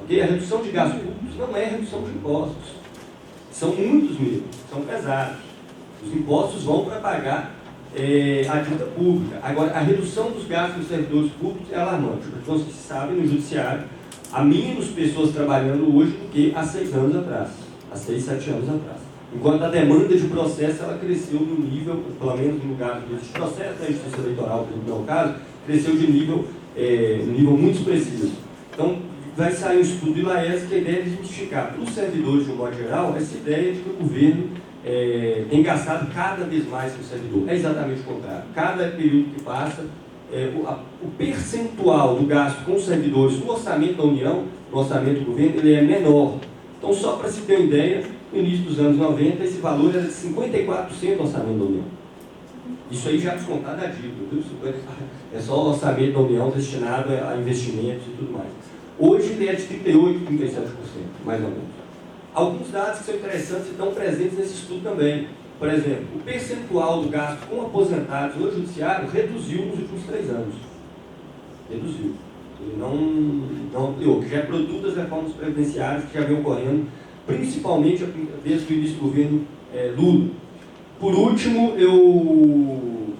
Okay? A redução de gastos públicos não é redução de impostos. São muitos mesmo, são pesados. Os impostos vão para pagar a dívida pública. Agora, a redução dos gastos dos servidores públicos é alarmante, porque, como vocês sabem, no judiciário, há menos pessoas trabalhando hoje do que há 6 anos atrás, há 6, 7 anos atrás. Enquanto a demanda de processo ela cresceu no nível, pelo menos no lugar desses processos, da justiça eleitoral, que não é o caso, cresceu de nível muito expressivo. Então, vai sair um estudo do Laese que a ideia é de justificar para os servidores, de um modo geral, essa ideia de que o governo tem gastado cada vez mais com o servidor. É exatamente o contrário. Cada período que passa, o percentual do gasto com os servidores no orçamento da União, no orçamento do governo, ele é menor. Então, só para se ter uma ideia, no início dos anos 90, esse valor era de 54% do orçamento da União. Isso aí já descontado a dívida, viu? É só o orçamento da União destinado a investimentos e tudo mais. Hoje ele é de 38%, 37%, mais ou menos. Alguns dados que são interessantes e estão presentes nesse estudo também. Por exemplo, o percentual do gasto com aposentados no judiciário reduziu nos últimos 3 anos. Reduziu. Ele não ampliou, que já é produto das reformas previdenciárias que já vem ocorrendo, principalmente desde o início do governo Lula. Por último, eu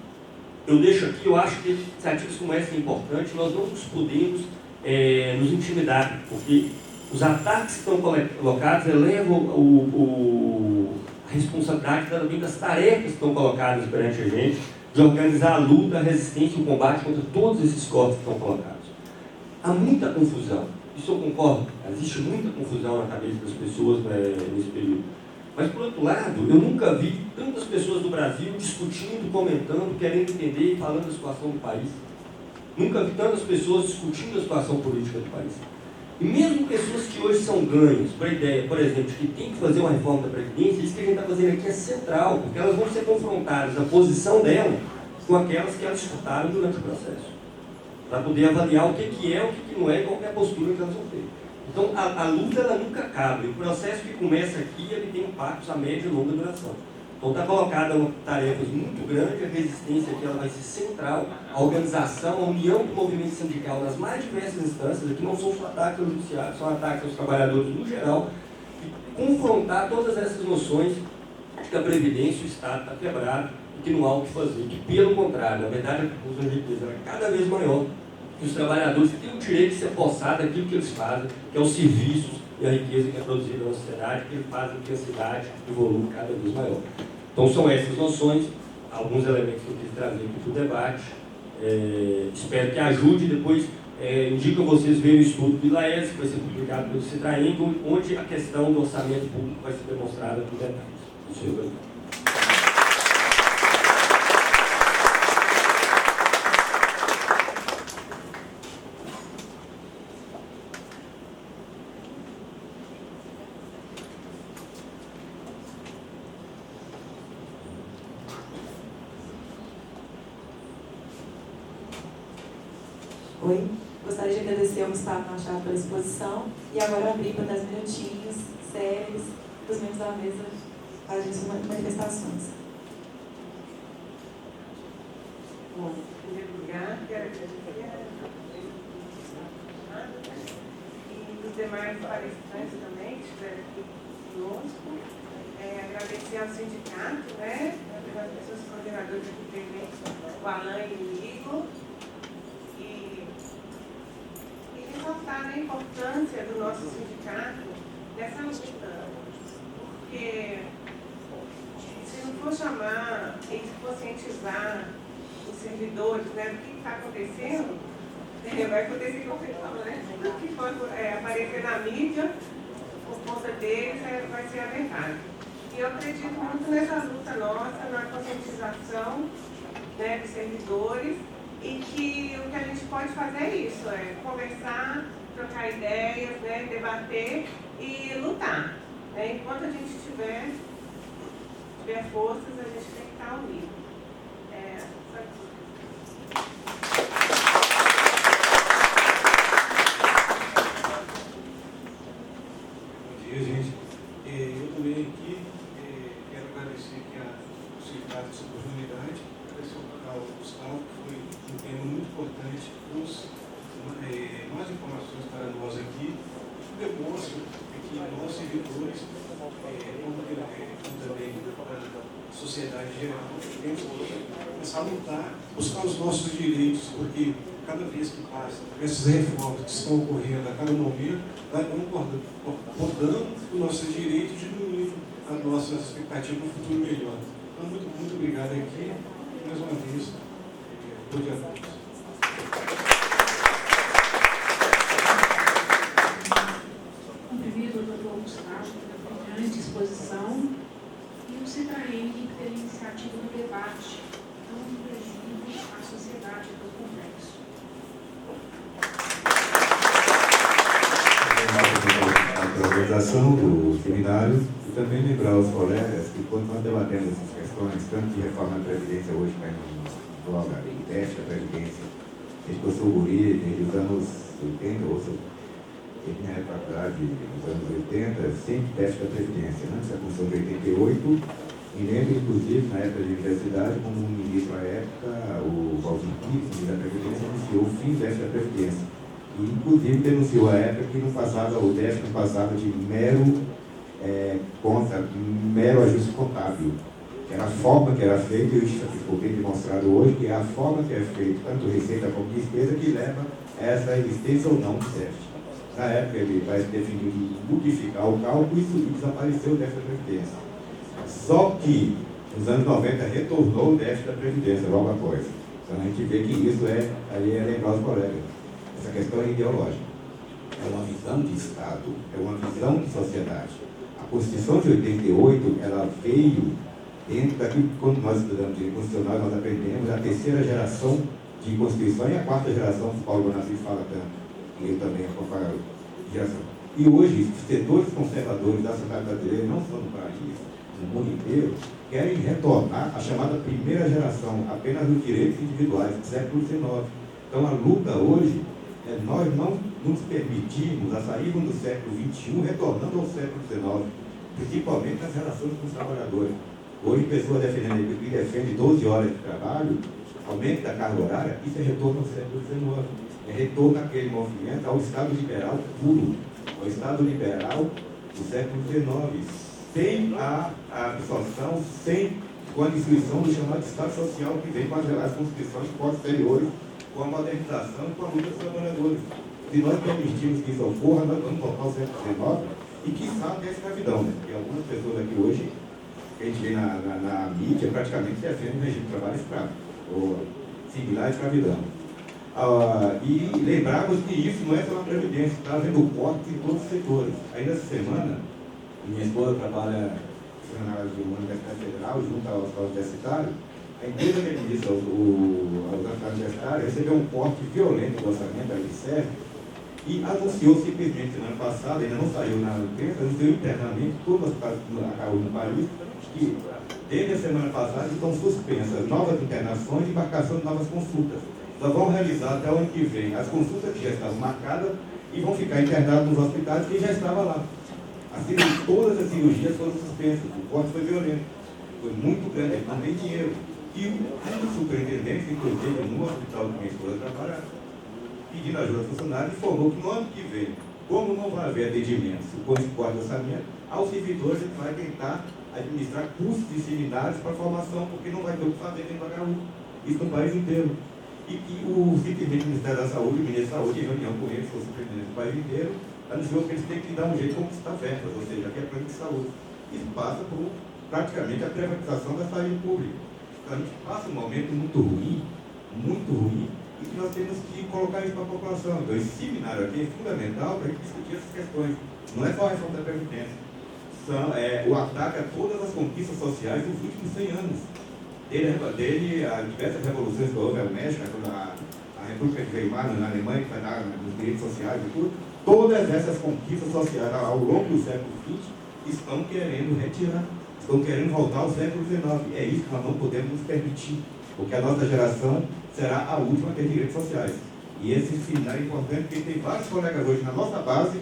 deixo aqui, eu acho que iniciativas como essa é importante, nós não nos podemos nos intimidar, porque os ataques que estão colocados elevam a responsabilidade também das tarefas que estão colocadas perante a gente, de organizar a luta, a resistência e o combate contra todos esses corpos que estão colocados. Há muita confusão, isso eu concordo, existe muita confusão na cabeça das pessoas nesse período. Mas, por outro lado, eu nunca vi tantas pessoas do Brasil discutindo, comentando, querendo entender e falando da situação do país. Nunca vi tantas pessoas discutindo a situação política do país. E mesmo pessoas que hoje são ganhas para a ideia, por exemplo, de que tem que fazer uma reforma da Previdência, isso que a gente está fazendo aqui é central, porque elas vão ser confrontadas, a posição dela, com aquelas que elas escutaram durante o processo, para poder avaliar o que é, o que não é e qual é a postura que elas vão ter. Então, a luta ela nunca acaba. E o processo que começa aqui, ele tem impactos a média e longa duração. Então, está colocada tarefas muito grandes, a resistência aqui ela vai ser central, a organização, a união do movimento sindical nas mais diversas instâncias, aqui não são só ataques ao judiciário, são ataques aos trabalhadores no geral, e confrontar todas essas noções de que a Previdência, o Estado está quebrado e que não há o que fazer, que pelo contrário, na verdade, a conclusão de riqueza é cada vez maior, que os trabalhadores têm o direito de ser possados daquilo que eles fazem, que é os serviços e a riqueza que é produzida na sociedade, que eles fazem com que a cidade e o volume cada vez maior. Então são essas noções, alguns elementos que eu quis trazer aqui para o debate. Espero que ajude. Depois indico a vocês verem o estudo do ILAES, que vai ser publicado pelo Citraengo, onde a questão do orçamento público vai ser demonstrada com detalhes. Oi, gostaria de agradecer ao Gustavo Machado pela exposição e agora abrir para 10 minutinhos, séries, dos membros da mesa fazerem suas manifestações. Bom, em primeiro lugar, quero agradecer e os demais palestrantes também que estiveram aqui conosco. Agradecer ao sindicato, né, as pessoas coordenadoras aqui presentes, o Alain e o Igor. Ressaltar a importância do nosso sindicato nessa luta, porque se não for chamar e conscientizar os servidores, né, do que está acontecendo, vai acontecer como você falou, né? Tudo que for aparecer na mídia, por conta deles, vai ser a verdade. E eu acredito muito nessa luta nossa, na conscientização, né, dos servidores. E que o que a gente pode fazer é isso, conversar, trocar ideias, né, debater e lutar. Né? Enquanto a gente tiver forças, a gente tem que estar unido. Bom dia, gente. Eu também aqui quero agradecer aqui ao sindicato essa oportunidade, agradecer ao Gustavo, que foi um tema muito importante, trouxe mais informações para nós aqui, demonstra que nós, servidores, como também a sociedade em geral, temos que começar a lutar, buscar os nossos direitos, porque cada vez que passa, essas reformas que estão ocorrendo a cada momento, vai podando os nossos direitos, diminuindo as nossas expectativas para um futuro melhor. Então, muito obrigado aqui, e mais uma vez, bom dia a todos. Cumprimento o doutor Gustavo pela brilhante exposição e o Citraengo pela iniciativa do debate tão inclusivo à sociedade do complexo. A organização do seminário e também lembrar aos colegas que quando nós debatemos essas questões, tanto de reforma da Previdência hoje, mas no droga e teste da Previdência, desde que eu sou guri, desde os anos 80, ou seja, desde minha faculdade, nos anos 80, sempre teste da Previdência, né? Essa função de 88, e lembro, inclusive, na época de universidade, como um ministro à época, o Valdir Pires, ministro da Previdência, iniciou o fim do teste da Previdência. E, inclusive, denunciou à época que não passava, o teste não passava de mero ajuste contábil. Era a forma que era feita, e isso ficou bem demonstrado hoje, que é a forma que é feita, tanto receita como despesa, que leva a essa existência ou não do teste. Na época, ele vai definir modificar o cálculo e desapareceu o déficit da Previdência. Só que, nos anos 90, retornou o déficit da Previdência, logo após. Então, a gente vê que isso aí é lembrar os colegas. Essa questão é ideológica. É uma visão de Estado, é uma visão de sociedade. A Constituição de 88, ela veio dentro daquilo que, quando nós estudamos direito constitucional, nós aprendemos a terceira geração de Constituição e a quarta geração, que o Paulo Bonafide fala tanto, e eu também acompanho a geração. E hoje, os setores conservadores da sociedade brasileira, não só no país, no mundo inteiro, querem retornar à chamada primeira geração, apenas os direitos individuais do século XIX. Então, a luta hoje é nós não nos permitirmos a sairmos do século XXI, retornando ao século XIX, principalmente nas relações com os trabalhadores. Hoje, pessoas que defendem 12 horas de trabalho, aumento da carga horária, isso é retorno ao século XIX. É retorno àquele movimento, ao Estado liberal puro, ao Estado liberal do século XIX, sem a absorção, com a destruição do chamado Estado Social, que vem com as constituições posteriores, com a modernização e com a luta dos trabalhadores. Se nós permitirmos que isso ocorra, nós vamos voltar ao século XIX e que sabe a escravidão, né? Porque algumas pessoas aqui hoje, que a gente vê na mídia, praticamente defendem o regime de trabalho escravo, ou similar à escravidão. E lembrarmos que isso não é só na Previdência, está havendo corte em todos os setores. Ainda essa semana, minha esposa trabalha na Universidade Federal, junto ao universitário, a empresa que administra as universitárias recebeu um corte violento do orçamento da Unicef e anunciou simplesmente semana passada, ainda não saiu na imprensa, anunciou internamente todas as casas no país que desde a semana passada estão suspensas novas internações e embarcação de novas consultas. Nós vamos realizar até o ano que vem as consultas que já estavam marcadas e vão ficar internados nos hospitais que já estavam lá. Assim, todas as cirurgias foram suspensas, o corte foi violento, foi muito grande, não tem dinheiro. E o superintendente, inclusive no hospital que minha esposa trabalha, pedindo ajuda aos funcionários, informou que no ano que vem, como não vai haver atendimentos com esse corte de orçamento, aos servidores ele vai tentar administrar cursos de seminários para formação, porque não vai ter o que fazer dentro do HU, isso no país inteiro. E simplesmente o Ministério da Saúde, o Ministro da Saúde, em reunião com eles, com o superintendente do país inteiro, anunciou que eles têm que dar um jeito de conquistar verbas, ou seja, que é plano de saúde. Isso passa por praticamente a privatização da saúde pública. Então, a gente passa um momento muito ruim, e que nós temos que colocar isso para a população. Então, esse seminário aqui é fundamental para a gente discutir essas questões. Não é só a reforma da Previdência. O ataque a todas as conquistas sociais dos últimos 100 anos. Desde as diversas revoluções que houve no México, a República de Weimar, na Alemanha, que vai dar nos direitos sociais e tudo, todas essas conquistas sociais ao longo do século XX estão querendo retirar, estão querendo voltar ao século XIX. É isso que nós não podemos nos permitir, porque a nossa geração será a última a ter direitos sociais. E esse seminário é importante porque tem vários colegas hoje na nossa base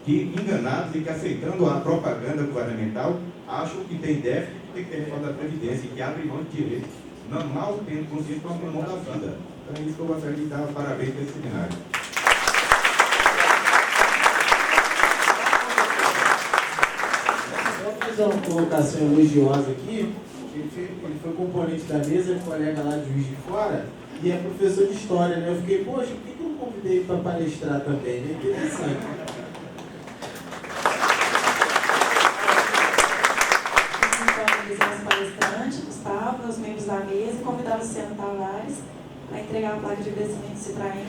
que, enganados e que, aceitando a propaganda governamental, acham que tem déficit, que tem que ter reforma da Previdência e que abre mão de direitos. Não, mal tendo consciência, para abrir mão da vida. Então é isso que eu gostaria de dar parabéns para esse seminário. Vou fazer uma colocação elogiosa aqui. Ele foi componente da mesa, colega lá de Juiz de Fora, e é professor de História, né? Eu fiquei, poxa, por que eu não convidei ele para palestrar também, né? Interessante. Gustavo, os membros da mesa, e convidar o Luciano Tavares a entregar a placa de agradecimento do Citraem.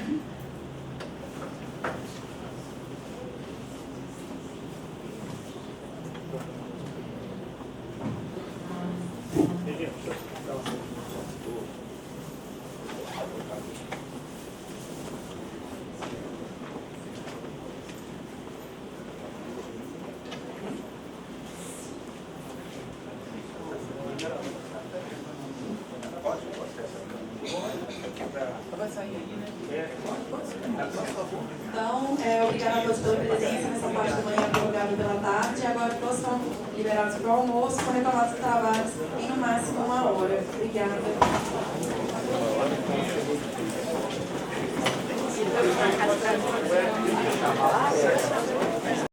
Então, obrigada a todos pela presença nessa parte da manhã, prolongada pela tarde. E agora todos estão liberados para o almoço, com retomados trabalhos em no máximo 1 hora. Obrigada.